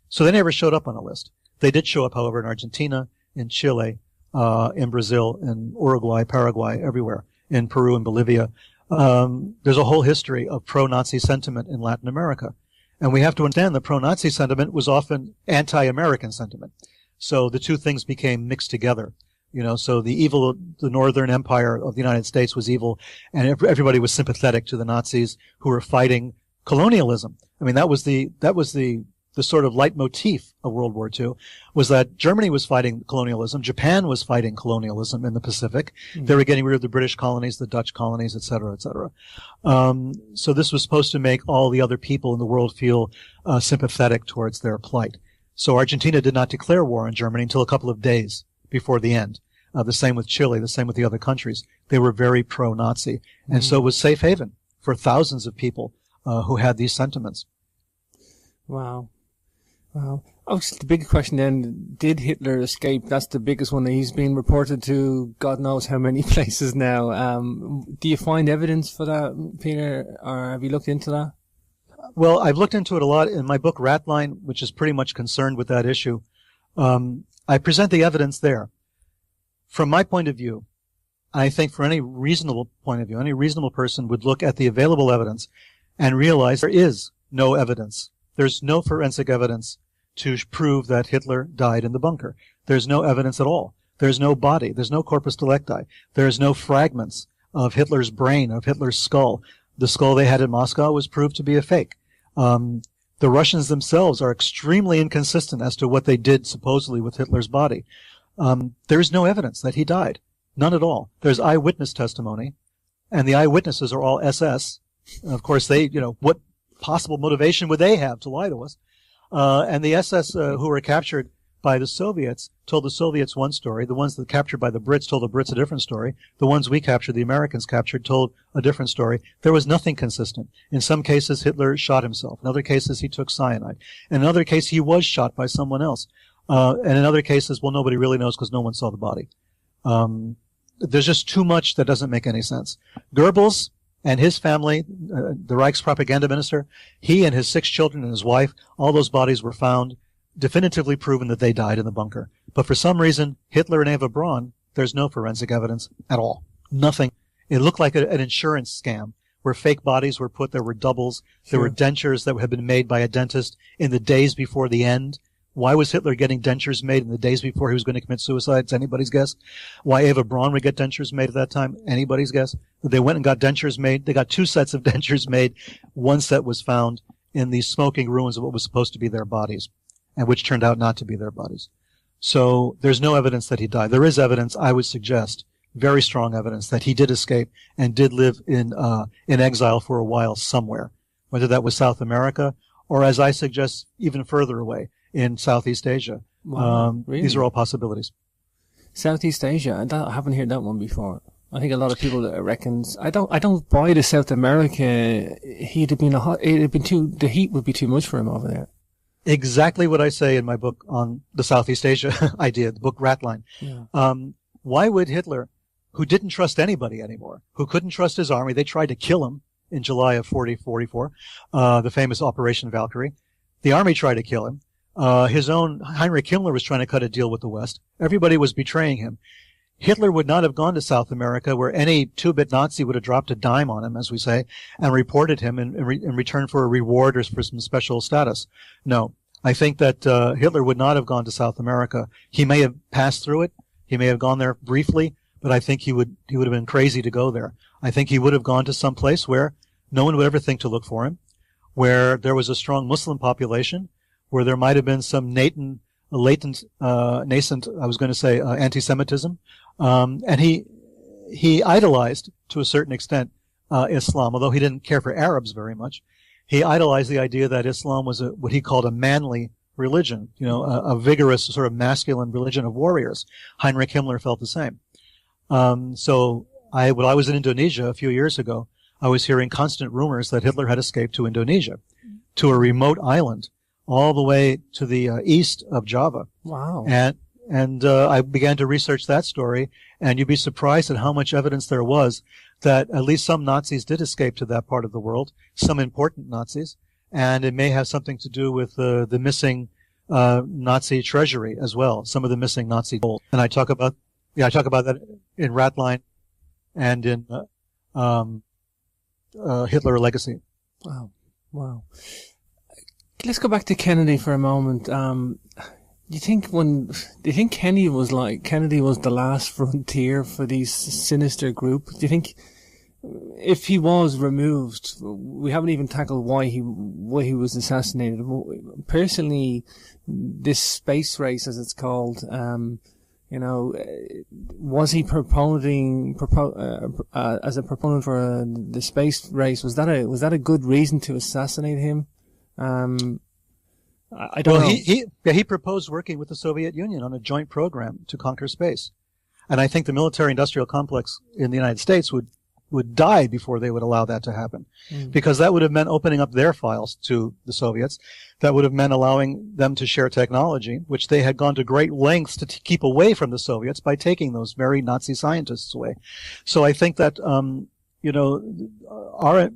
S2: So they never showed up on a list. They did show up, however, in Argentina, in Chile, in Brazil, in Uruguay, Paraguay, everywhere, in Peru and Bolivia. There's a whole history of pro-Nazi sentiment in Latin America. And we have to understand that pro-Nazi sentiment was often anti-American sentiment. So the two things became mixed together. So the Northern Empire of the United States was evil, and everybody was sympathetic to the Nazis who were fighting colonialism. I mean, that was the sort of leitmotif of World War II, was that Germany was fighting colonialism, Japan was fighting colonialism in the Pacific. Mm-hmm. They were getting rid of the British colonies, the Dutch colonies, et cetera, et cetera. So this was supposed to make all the other people in the world feel sympathetic towards their plight. So Argentina did not declare war on Germany until a couple of days before the end. The same with Chile, the same with the other countries. They were very pro-Nazi. Mm-hmm. And so it was safe haven for thousands of people who had these sentiments.
S1: Wow. Oh, so the big question then, did Hitler escape? That's the biggest one. He's been reported to God knows how many places now. Do you find evidence for that, Peter, or have you looked into that?
S2: Well, I've looked into it a lot in my book, Ratline, which is pretty much concerned with that issue. I present the evidence there. From my point of view, I think for any reasonable point of view, any reasonable person would look at the available evidence and realize there is no evidence. There's no forensic evidence to prove that Hitler died in the bunker. There's no evidence at all. There's no body. There's no corpus delicti. There's no fragments of Hitler's brain, of Hitler's skull. The skull they had in Moscow was proved to be a fake. The Russians themselves are extremely inconsistent as to what they did supposedly with Hitler's body. There's no evidence that he died. None at all. There's eyewitness testimony, and the eyewitnesses are all SS. Of course, what possible motivation would they have to lie to us? And the SS who were captured by the Soviets told the Soviets one story. The ones that captured by the Brits told the Brits a different story. The ones we captured, the Americans captured, told a different story. There was nothing consistent. In some cases, Hitler shot himself. In other cases, he took cyanide. In another case, he was shot by someone else. And in other cases, well, nobody really knows because no one saw the body. There's just too much that doesn't make any sense. Goebbels and his family, the Reich's propaganda minister, he and his 6 children and his wife, all those bodies were found, definitively proven that they died in the bunker. But for some reason, Hitler and Eva Braun, there's no forensic evidence at all. Nothing. It looked like an insurance scam where fake bodies were put. There were doubles. There were dentures that had been made by a dentist in the days before the end. Why was Hitler getting dentures made in the days before he was going to commit suicide? It's anybody's guess. Why Eva Braun would get dentures made at that time? Anybody's guess. They went and got dentures made. They got 2 sets of dentures made. One set was found in the smoking ruins of what was supposed to be their bodies, and which turned out not to be their bodies. So there's no evidence that he died. There is evidence, I would suggest, very strong evidence that he did escape and did live in exile for a while somewhere, whether that was South America or, as I suggest, even further away in Southeast Asia.
S1: Wow, really?
S2: These are all possibilities.
S1: Southeast Asia, I haven't heard that one before. I think a lot of people reckons I don't buy the South America. The heat would be too much for him over there.
S2: Exactly what I say in my book on the Southeast Asia idea, the book Ratline.
S1: Yeah.
S2: Why would Hitler, who didn't trust anybody anymore, who couldn't trust his army, they tried to kill him in July of 44, the famous Operation Valkyrie. The army tried to kill him. His own Heinrich Himmler was trying to cut a deal with the West. Everybody was betraying him. Hitler would not have gone to South America where any two-bit Nazi would have dropped a dime on him, as we say, and reported him in return for a reward or for some special status. No, I think that Hitler would not have gone to South America. He may have passed through it. He may have gone there briefly, but I think he would have been crazy to go there. I think he would have gone to some place where no one would ever think to look for him, where there was a strong Muslim population, where there might have been some nascent, anti-Semitism. And he idolized, to a certain extent, Islam, although he didn't care for Arabs very much. He idolized the idea that Islam was what he called a manly religion, a vigorous sort of masculine religion of warriors. Heinrich Himmler felt the same. When I was in Indonesia a few years ago, I was hearing constant rumors that Hitler had escaped to Indonesia, to a remote island, all the way to the east of Java.
S1: Wow.
S2: And I began to research that story, and you'd be surprised at how much evidence there was that at least some Nazis did escape to that part of the world, some important Nazis, and it may have something to do with the missing Nazi treasury as well, some of the missing Nazi gold. And I talk about that in Ratline and in Hitler Legacy.
S1: Wow. Let's go back to Kennedy for a moment. Do you think Kennedy was the last frontier for these sinister group? Do you think if he was removed, we haven't even tackled why he was assassinated. Personally, this space race, as it's called, was he as a proponent for the space race? Was that a good reason to assassinate him? I don't know.
S2: He proposed working with the Soviet Union on a joint program to conquer space. And I think the military-industrial complex in the United States would die before they would allow that to happen. Because that would have meant opening up their files to the Soviets. That would have meant allowing them to share technology, which they had gone to great lengths to keep away from the Soviets by taking those very Nazi scientists away. So I think that, our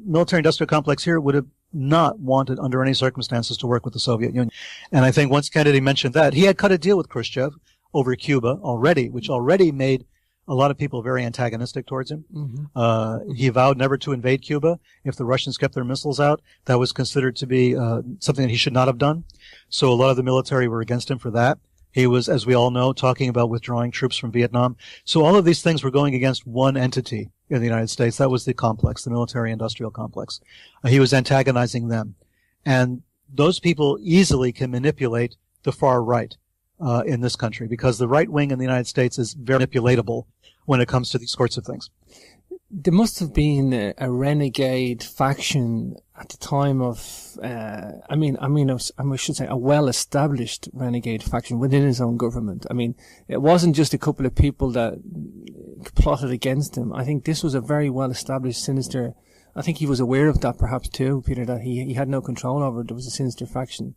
S2: military-industrial complex here would have not wanted under any circumstances to work with the Soviet Union. And I think once Kennedy mentioned that, he had cut a deal with Khrushchev over Cuba already, which already made a lot of people very antagonistic towards him. Mm-hmm. He vowed never to invade Cuba. If the Russians kept their missiles out, that was considered to be something that he should not have done. So a lot of the military were against him for that. He was, as we all know, talking about withdrawing troops from Vietnam. So all of these things were going against one entity in the United States. That was the complex, the military-industrial complex. He was antagonizing them. And those people easily can manipulate the far right in this country, because the right wing in the United States is very manipulatable when it comes to these sorts of things.
S1: There must have been a renegade faction at the time of, I should say a well-established renegade faction within his own government. I mean, it wasn't just a couple of people that plotted against him. I think this was a very well-established sinister. I think he was aware of that perhaps too, Peter, that he had no control over it. There was a sinister faction.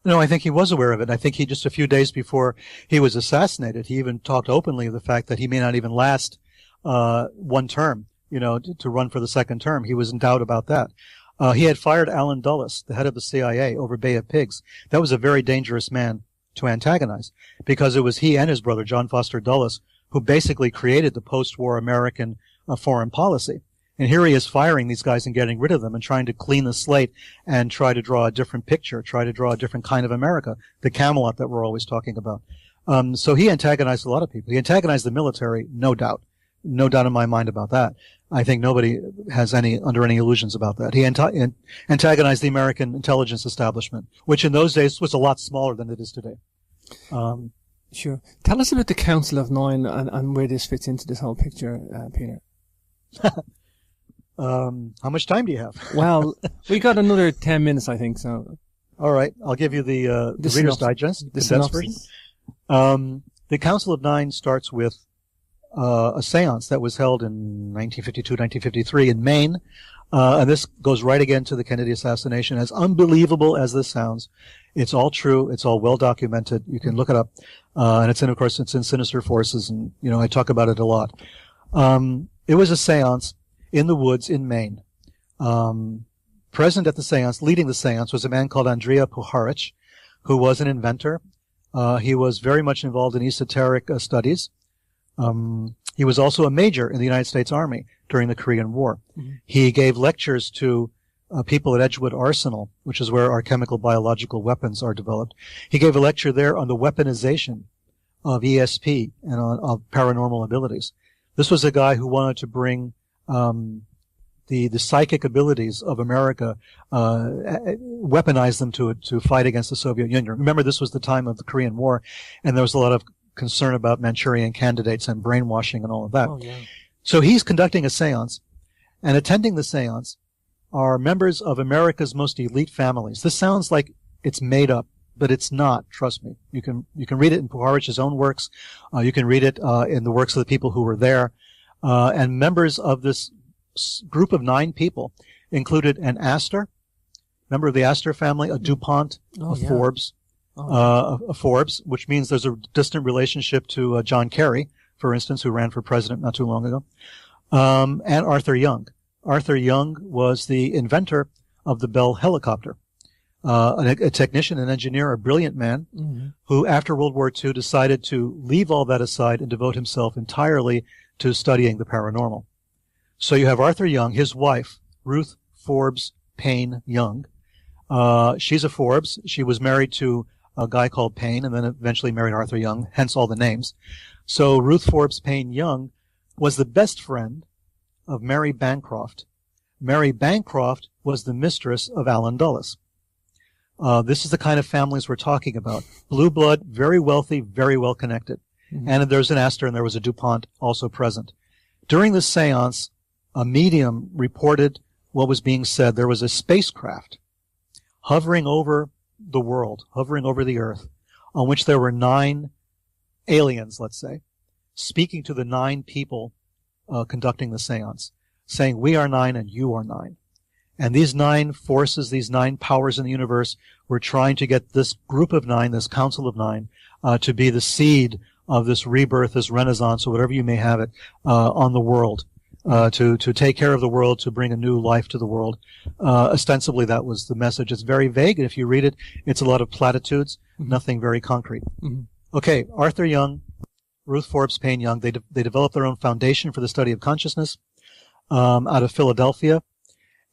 S2: No, I think he was aware of it. I think he, just a few days before he was assassinated, he even talked openly of the fact that he may not even last one term, to run for the second term. He was in doubt about that. He had fired Allen Dulles, the head of the CIA, over Bay of Pigs. That was a very dangerous man to antagonize, because it was he and his brother, John Foster Dulles, who basically created the post-war American foreign policy. And here he is firing these guys and getting rid of them and trying to clean the slate and try to draw a different picture, try to draw a different kind of America, the Camelot that we're always talking about. So he antagonized a lot of people. He antagonized the military, no doubt, No doubt in my mind about that. I think nobody has under any illusions about that. He antagonized the American intelligence establishment, which in those days was a lot smaller than it is today.
S1: Sure. Tell us about the Council of Nine and where this fits into this whole picture, Peter.
S2: How much time do you have?
S1: Well, we got another 10 minutes, I think, so.
S2: All right. I'll give you the Reader's Digest, the condensed version. The Council of Nine starts with a seance that was held in 1952, 1953 in Maine. And this goes right again to the Kennedy assassination. As unbelievable as this sounds, it's all true. It's all well documented. You can look it up. And of course, it's in Sinister Forces, and, I talk about it a lot. It was a seance in the woods in Maine. Present at the seance, leading the seance, was a man called Andrija Puharich, who was an inventor. He was very much involved in esoteric studies. He was also a major in the United States Army during the Korean War. Mm-hmm. He gave lectures to people at Edgewood Arsenal, which is where our chemical biological weapons are developed. He gave a lecture there on the weaponization of ESP and of paranormal abilities. This was a guy who wanted to bring the psychic abilities of America, weaponize them to fight against the Soviet Union. Remember, this was the time of the Korean War, and there was a lot of concern about Manchurian candidates and brainwashing and all of that.
S1: Oh, yeah.
S2: So he's conducting a seance, and attending the seance are members of America's most elite families. This sounds like it's made up, but it's not. Trust me. You can read it in Puharich's own works. You can read it in the works of the people who were there. And members of this group of 9 people included an Astor, member of the Astor family, a DuPont, Forbes, a Forbes, which means there's a distant relationship to John Kerry, for instance, who ran for president not too long ago, and Arthur Young. Arthur Young was the inventor of the Bell helicopter, a technician, an engineer, a brilliant man, mm-hmm. who after World War II decided to leave all that aside and devote himself entirely to studying the paranormal. So you have Arthur Young, his wife, Ruth Forbes Payne Young. She's a Forbes. She was married to a guy called Payne and then eventually married Arthur Young, hence all the names. So Ruth Forbes Payne Young was the best friend of Mary Bancroft. Mary Bancroft was the mistress of Allen Dulles. This is the kind of families we're talking about. Blue blood, very wealthy, very well connected. Mm-hmm. And there's an Astor and there was a DuPont also present. During the seance, a medium reported what was being said. There was a spacecraft hovering over the world, hovering over the earth, on which there were 9 aliens, let's say, speaking to the 9 people conducting the seance, saying, we are 9 and you are 9. And these 9 forces, these 9 powers in the universe were trying to get this group of 9, this council of 9, to be the seed of this rebirth, this renaissance, or whatever you may have it, on the world. To take care of the world, to bring a new life to the world. Ostensibly, that was the message. It's very vague, and if you read it, it's a lot of platitudes, mm-hmm. nothing very concrete. Mm-hmm. Okay, Arthur Young, Ruth Forbes Payne Young, they developed their own foundation for the study of consciousness out of Philadelphia.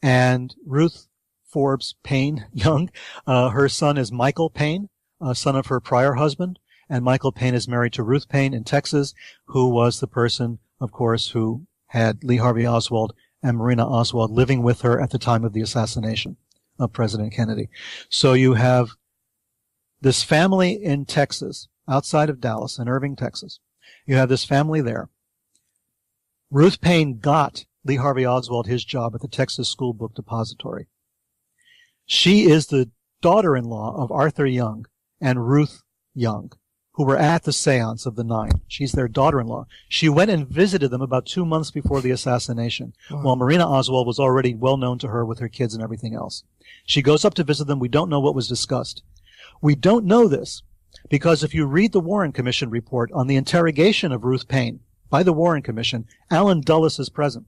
S2: And Ruth Forbes Payne Young, her son is Michael Payne, son of her prior husband, and Michael Payne is married to Ruth Payne in Texas, who was the person, of course, who had Lee Harvey Oswald and Marina Oswald living with her at the time of the assassination of President Kennedy. So you have this family in Texas, outside of Dallas, in Irving, Texas. You have this family there. Ruth Payne got Lee Harvey Oswald his job at the Texas School Book Depository. She is the daughter-in-law of Arthur Young and Ruth Young, who were at the seance of the 9. She's their daughter-in-law. She went and visited them about 2 months before the assassination, while Marina Oswald was already well known to her with her kids and everything else. She goes up to visit them. We don't know what was discussed. We don't know this because if you read the Warren Commission report on the interrogation of Ruth Payne by the Warren Commission, Allen Dulles is present.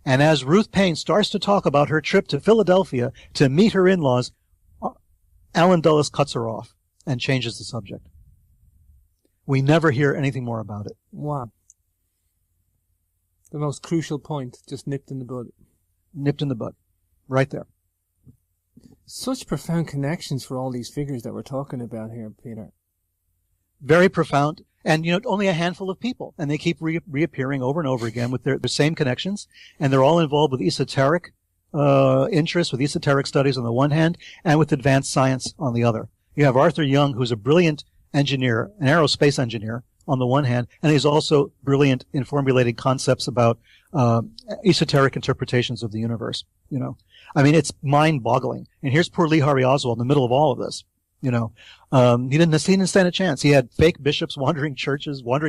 S2: And as Ruth Payne starts to talk about her trip to Philadelphia to meet her in-laws, Allen Dulles cuts her off and changes the subject. We never hear anything more about it.
S1: Wow. The most crucial point, just nipped in the bud.
S2: Nipped in the bud. Right there.
S1: Such profound connections for all these figures that we're talking about here, Peter.
S2: very profound, and only a handful of people, and they keep reappearing over and over again with their same connections, and they're all involved with esoteric interests, with esoteric studies on the one hand, and with advanced science on the other. You have Arthur Young, who's a brilliant engineer, an aerospace engineer on the one hand, and he's also brilliant in formulating concepts about esoteric interpretations of the universe. I mean, it's mind-boggling. And here's poor Lee Harvey Oswald in the middle of all of this. He didn't stand a chance. He had fake bishops, wandering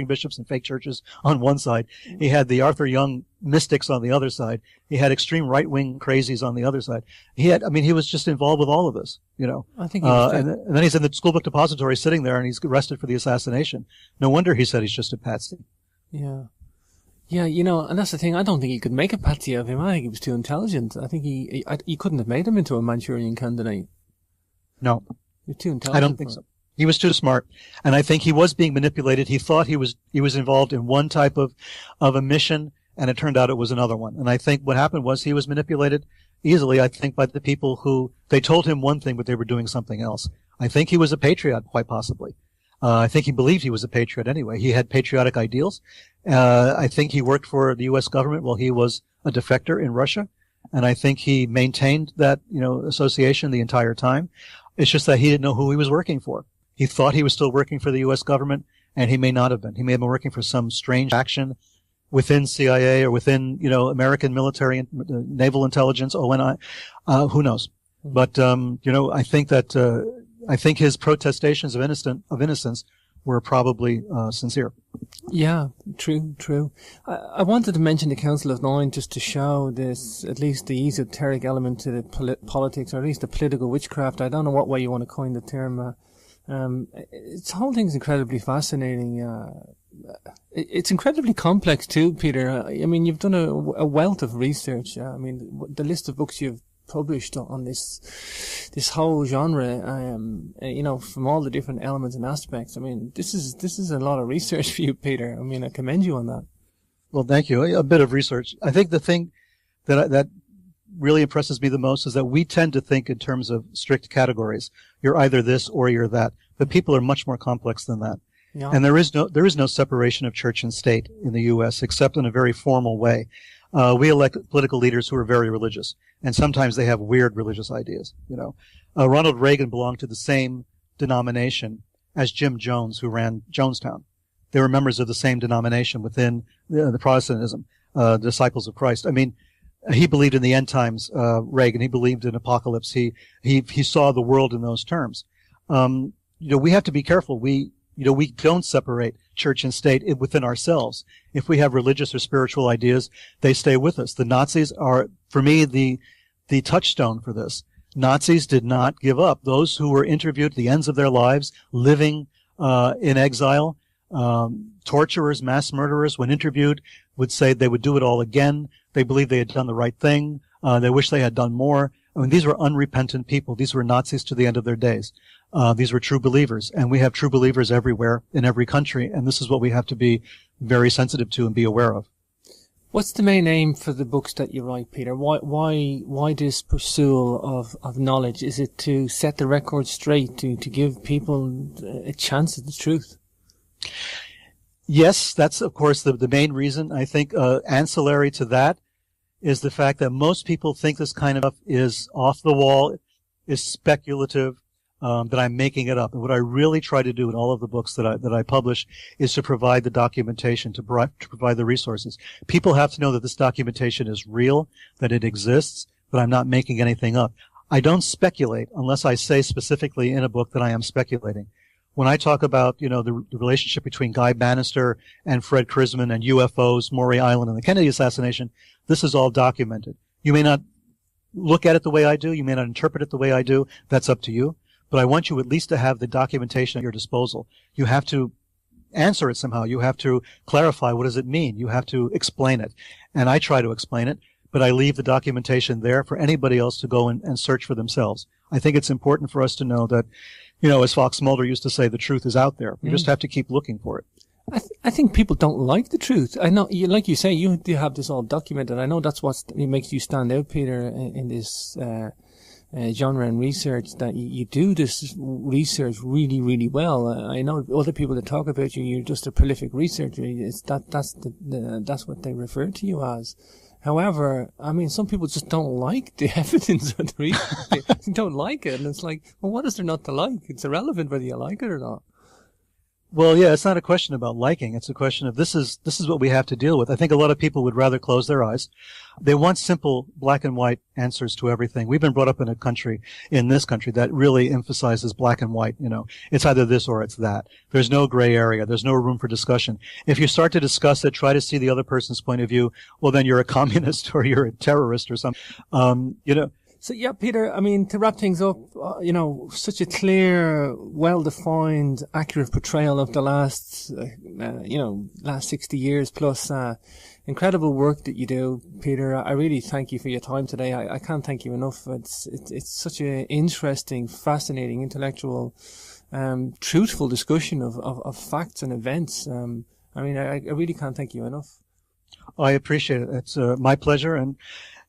S2: bishops and fake churches on one side. He had the Arthur Young mystics on the other side. He had extreme right-wing crazies on the other side. He was just involved with all of this,
S1: I think he was
S2: and then he's in the school book depository sitting there, and he's arrested for the assassination. No wonder he said he's just a patsy.
S1: Yeah. Yeah, and that's the thing. I don't think he could make a patsy of him. I think he was too intelligent. I think he couldn't have made him into a Manchurian candidate.
S2: No.
S1: You're too intelligent.
S2: I don't think so. He was too smart, and I think he was being manipulated. He thought he was involved in one type of a mission, and it turned out it was another one. And I think what happened was he was manipulated easily, I think, by the people who, they told him one thing, but they were doing something else. I think he was a patriot, quite possibly. I think he believed he was a patriot anyway. He had patriotic ideals. I think he worked for the U.S. government while he was a defector in Russia, and I think he maintained that, association the entire time. It's just that he didn't know who he was working for. He thought he was still working for the U.S. government, and he may not have been. He may have been working for some strange action within CIA or within, American military and naval intelligence, ONI. Who knows? But, I think that, I think his protestations of innocence were probably sincere.
S1: Yeah, true. I wanted to mention the Council of Nine just to show this, at least the esoteric element to the politics, or at least the political witchcraft. I don't know what way you want to coin the term. This whole thing's incredibly fascinating. It's incredibly complex too, Peter. I mean, you've done a wealth of research. I mean, the list of books you've published on this whole genre, from all the different elements and aspects. I mean, this is a lot of research for you, Peter. I mean, I commend you on that.
S2: Well, thank you. A bit of research. I think the thing that really impresses me the most is that we tend to think in terms of strict categories. You're either this or you're that. But people are much more complex than that. Yeah. And there is no separation of church and state in the U.S. except in a very formal way. We elect political leaders who are very religious, and sometimes they have weird religious ideas. Ronald Reagan belonged to the same denomination as Jim Jones, who ran Jonestown. They were members of the same denomination within the Protestantism, Disciples of Christ. I mean, he believed in the end times. Reagan, he believed in apocalypse. He saw the world in those terms. We have to be careful. We don't separate church and state within ourselves. If we have religious or spiritual ideas, they stay with us. The Nazis are, for me, the touchstone for this. Nazis did not give up. Those who were interviewed at the ends of their lives, living in exile, torturers, mass murderers, when interviewed, would say they would do it all again. They believed they had done the right thing. They wish they had done more. I mean, these were unrepentant people. These were Nazis to the end of their days. These were true believers, and we have true believers everywhere in every country, and this is what we have to be very sensitive to and be aware of.
S1: What's the main aim for the books that you write, Peter? Why this pursuit of knowledge? Is it to set the record straight, to give people a chance at the truth? Yes, that's of course the main reason. I think ancillary to that is the fact that most people think this kind of stuff is off the wall, is speculative, that I'm making it up. And what I really try to do in all of the books that I publish is to provide the documentation, to provide the resources. People have to know that this documentation is real, that it exists, that I'm not making anything up. I don't speculate unless I say specifically in a book that I am speculating. When I talk about, the relationship between Guy Bannister and Fred Krisman and UFOs, Maury Island, and the Kennedy assassination, this is all documented. You may not look at it the way I do. You may not interpret it the way I do. That's up to you. But I want you at least to have the documentation at your disposal. You have to answer it somehow. You have to clarify, what does it mean? You have to explain it. And I try to explain it, but I leave the documentation there for anybody else to go and search for themselves. I think it's important for us to know that, as Fox Mulder used to say, the truth is out there. We just have to keep looking for it. I think people don't like the truth. I know, like you say, you have this all documented. I know that's what makes you stand out, Peter, in this genre and research, that you do this research really, really well. I know other people that talk about you, you're just a prolific researcher. That's what they refer to you as. However, I mean, some people just don't like the evidence of the research. They don't like it. And it's like, well, what is there not to like? It's irrelevant whether you like it or not.
S2: Well, yeah, it's not a question about liking. It's a question of this is what we have to deal with. I think a lot of people would rather close their eyes. They want simple black and white answers to everything. We've been brought up in this country that really emphasizes black and white. It's either this or it's that. There's no gray area. There's no room for discussion. If you start to discuss it, try to see the other person's point of view, well, then you're a communist or you're a terrorist or something.
S1: So, yeah, Peter, I mean, to wrap things up, such a clear, well-defined, accurate portrayal of the last 60 years plus, incredible work that you do, Peter. I really thank you for your time today. I can't thank you enough. It's such an interesting, fascinating, intellectual, truthful discussion of facts and events. I really can't thank you enough.
S2: I appreciate it. It's my pleasure, and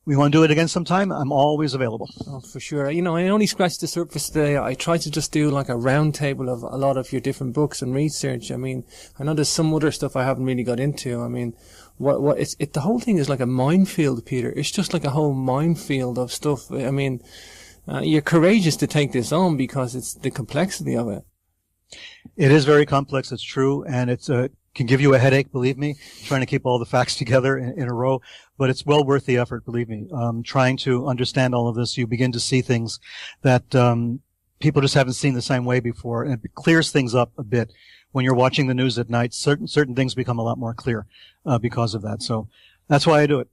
S2: we want to do it again sometime. I'm always available.
S1: Oh, for sure. I only scratched the surface today. I tried to just do like a round table of a lot of your different books and research. I mean, I know there's some other stuff I haven't really got into. I mean, the whole thing is like a minefield, Peter. It's just like a whole minefield of stuff. I mean, you're courageous to take this on because it's the complexity of it.
S2: It is very complex. It's true. And it's can give you a headache, believe me, trying to keep all the facts together in a row. But it's well worth the effort, believe me. Trying to understand all of this, you begin to see things that people just haven't seen the same way before. And it clears things up a bit. When you're watching the news at night, certain things become a lot more clear because of that. So that's why I do it.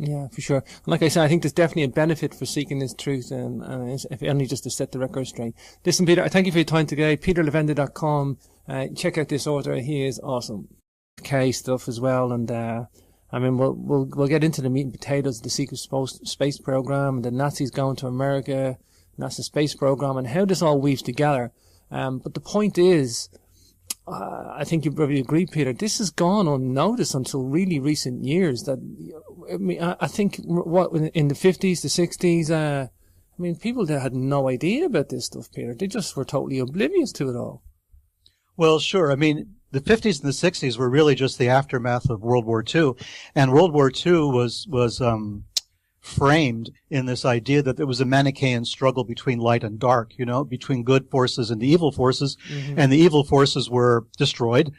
S1: Yeah, for sure. And like I said, I think there's definitely a benefit for seeking this truth, and if only just to set the record straight. Listen, Peter, I thank you for your time today. PeterLevenda.com. Check out this author. He is awesome. K stuff as well, and we'll get into the meat and potatoes of the secret space program and the Nazis going to America, NASA space program, and how this all weaves together. But the point is, I think you probably agree, Peter, this has gone unnoticed until really recent years. I think in the 50s, the 60s, people that had no idea about this stuff, Peter. They just were totally oblivious to it all.
S2: Well, sure. I mean, the 50s and the 60s were really just the aftermath of World War II. And World War II was framed in this idea that there was a Manichaean struggle between light and dark, between good forces and the evil forces. Mm-hmm. And the evil forces were destroyed,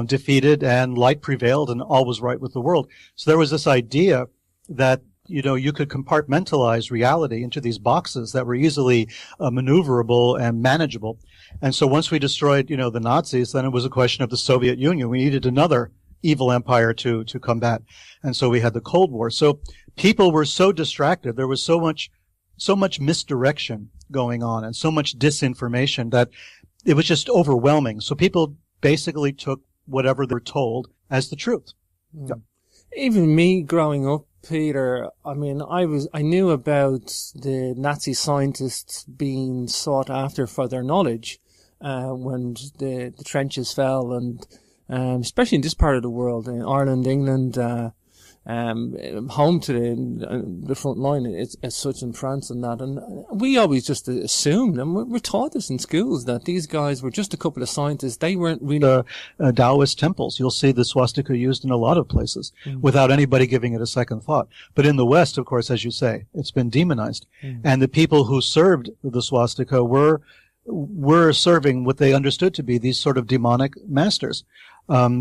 S2: defeated, and light prevailed, and all was right with the world. So there was this idea that you could compartmentalize reality into these boxes that were easily maneuverable and manageable. And so once we destroyed, the Nazis, then it was a question of the Soviet Union. We needed another evil empire to combat. And so we had the Cold War. So people were so distracted. There was so much misdirection going on and so much disinformation that it was just overwhelming. So people basically took whatever they were told as the truth.
S1: Mm. Yeah. Even me growing up, Peter, I knew about the Nazi scientists being sought after for their knowledge when the trenches fell, and especially in this part of the world, in Ireland, England, home to the front line as such in France and that. And we always just assumed, and we're taught this in schools, that these guys were just a couple of scientists. They weren't really...
S2: Taoist temples. You'll see the swastika used in a lot of places without anybody giving it a second thought. But in the West, of course, as you say, it's been demonized. And the people who served the swastika were serving what they understood to be these sort of demonic masters.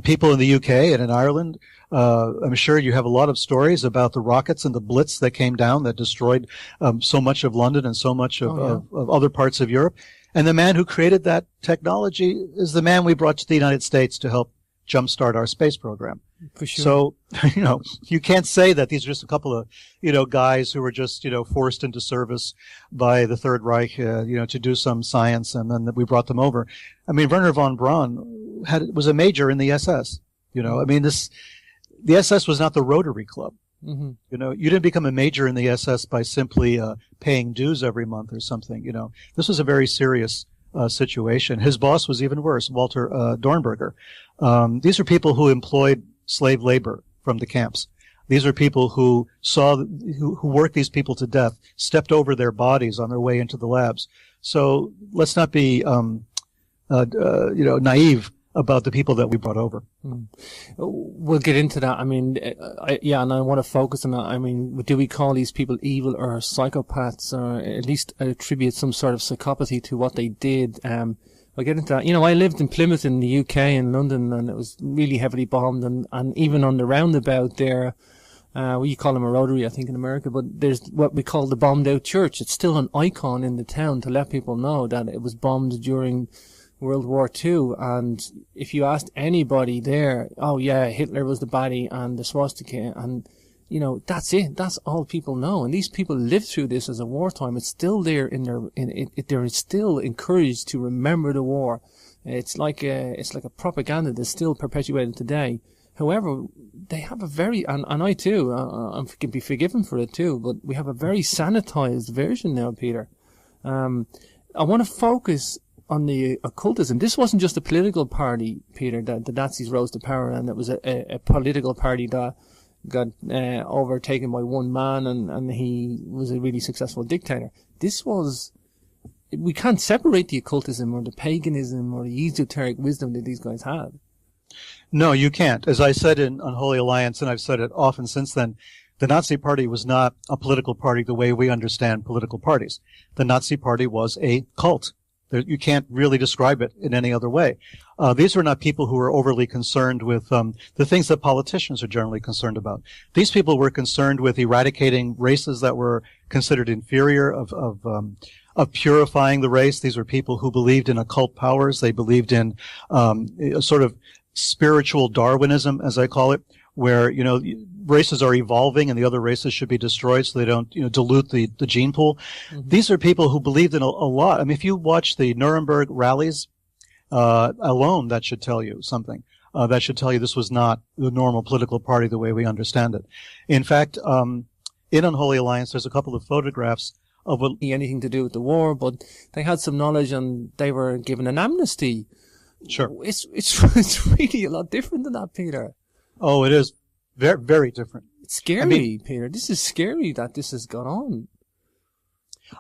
S2: People in the UK and in Ireland, I'm sure you have a lot of stories about the rockets and the Blitz that came down that destroyed so much of London and so much of other parts of Europe. And the man who created that technology is the man we brought to the United States to help jumpstart our space program.
S1: For sure.
S2: So, you can't say that these are just a couple of, guys who were just, forced into service by the Third Reich, to do some science, and then we brought them over. I mean, Werner von Braun was a major in the SS. The SS was not the Rotary Club. Mm-hmm. You didn't become a major in the SS by simply paying dues every month or something. This was a very serious situation. His boss was even worse, Walter Dornberger. These are people who employed slave labor from the camps. These are people who who worked these people to death, stepped over their bodies on their way into the labs. So let's not be, naive about the people that we brought over.
S1: We'll get into that. I mean, and I want to focus on that. I mean, do we call these people evil or psychopaths, or at least attribute some sort of psychopathy to what they did? We'll get into that. You know, I lived in Plymouth in the UK, in London, and it was really heavily bombed, and even on the roundabout there, you call them a rotary, I think, in America, but there's what we call the bombed out church. It's still an icon in the town to let people know that it was bombed during World War II. And if you asked anybody there, oh yeah, Hitler was the baddie and the swastika, and you know, that's it. That's all people know. And these people lived through this as a wartime. It's still there they're still encouraged to remember the war. It's like a propaganda that's still perpetuated today. However, they have a very, and I too, I can be forgiven for it too, but we have a very sanitized version now, Peter. I want to focus on the occultism. This wasn't just a political party, Peter, that the Nazis rose to power, and it was a political party that got overtaken by one man, and he was a really successful dictator. We can't separate the occultism or the paganism or the esoteric wisdom that these guys had.
S2: No, you can't. As I said in Unholy Alliance, and I've said it often since then, the Nazi Party was not a political party the way we understand political parties. The Nazi Party was a cult. You can't really describe it in any other way. These were not people who were overly concerned with the things that politicians are generally concerned about. These people were concerned with eradicating races that were considered inferior, of purifying the race. These were people who believed in occult powers. They believed in a sort of spiritual Darwinism, as I call it, where, you know, races are evolving and the other races should be destroyed so they don't, you know, dilute the gene pool. Mm-hmm. These are people who believed in a lot. I mean, if you watch the Nuremberg rallies, alone, that should tell you something. That should tell you this was not the normal political party the way we understand it. In fact, in Unholy Alliance, there's a couple of photographs of what
S1: anything to do with the war, but they had some knowledge and they were given an amnesty.
S2: Sure.
S1: It's really a lot different than that, Peter.
S2: Oh, it is very, very different.
S1: It's scary, Peter. This is scary that this has gone on.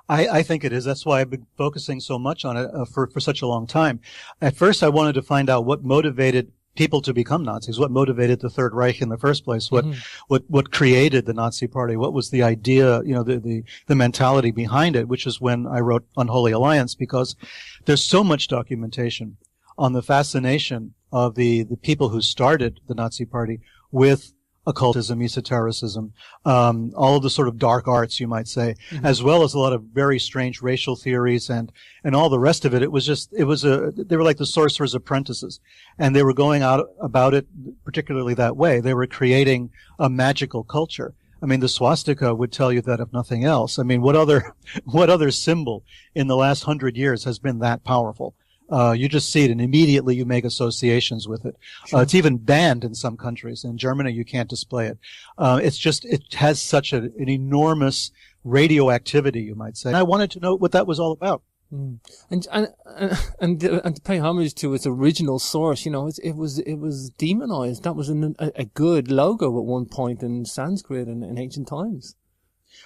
S2: I think it is. That's why I've been focusing so much on it for such a long time. At first, I wanted to find out what motivated people to become Nazis, what motivated the Third Reich in the first place, what created the Nazi Party, what was the idea, you know, the mentality behind it, which is when I wrote Unholy Alliance, because there's so much documentation on the fascination of the people who started the Nazi Party with occultism, esotericism, all of the sort of dark arts, you might say, as well as a lot of very strange racial theories and all the rest of it. They were like the sorcerer's apprentices, and they were going out about it particularly that way. They were creating a magical culture. I mean, the swastika would tell you that, if nothing else. I mean, what other symbol in the last 100 years has been that powerful? You just see it and immediately you make associations with it. Sure. It's even banned in some countries. In Germany, you can't display it. It has such an enormous radioactivity, you might say. And I wanted to know what that was all about.
S1: And to pay homage to its original source, you know, it was demonized. That was a good logo at one point in Sanskrit in ancient times.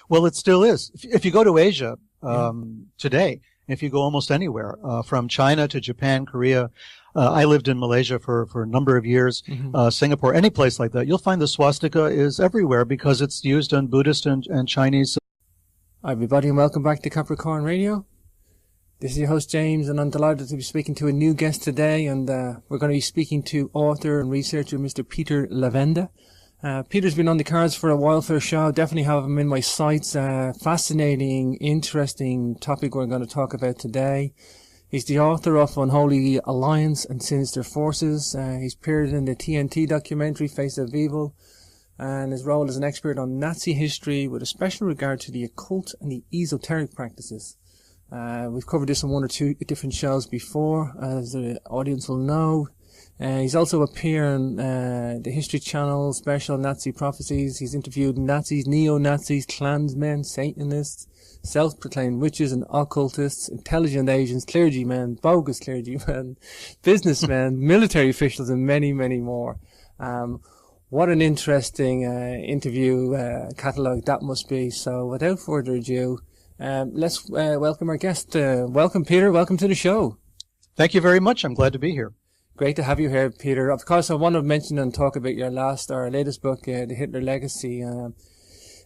S2: Well, it still is. If you go to Asia, today, if you go almost anywhere, from China to Japan, Korea, I lived in Malaysia for a number of years, Singapore, any place like that, you'll find the swastika is everywhere because it's used in Buddhist and Chinese.
S1: Hi, everybody, and welcome back to Capricorn Radio. This is your host, James, and I'm delighted to be speaking to a new guest today, and we're going to be speaking to author and researcher Mr. Peter Levenda. Peter's been on the cards for a while for a show. Definitely have him in my sights. Fascinating, interesting topic we're going to talk about today. He's the author of Unholy Alliance and Sinister Forces. He's appeared in the TNT documentary Face of Evil, and his role as an expert on Nazi history with a special regard to the occult and the esoteric practices. We've covered this on one or two different shows before, as the audience will know. He's also appeared on the History Channel special Nazi Prophecies. He's interviewed Nazis, neo-Nazis, Klansmen, Satanists, self-proclaimed witches and occultists, intelligent agents, clergymen, bogus clergymen, businessmen, military officials, and many, many more. What an interesting interview catalogue that must be. So without further ado, let's welcome our guest. Welcome, Peter. Welcome to the show.
S2: Thank you very much. I'm glad to be here.
S1: Great to have you here, Peter. Of course, I want to mention and talk about your latest book, The Hitler Legacy,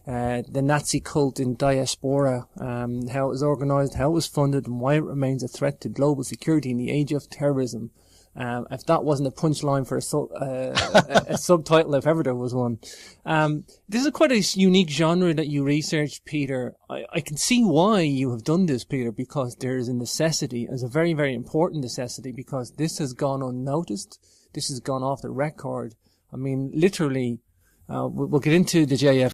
S1: the Nazi cult in diaspora, how it was organised, how it was funded, and why it remains a threat to global security in the age of terrorism. If that wasn't a punchline for a subtitle, if ever there was one. This is quite a unique genre that you researched, Peter. I can see why you have done this, Peter, because there is a necessity, it's a very, very important necessity, because this has gone unnoticed. This has gone off the record. I mean, literally, we'll get into the JF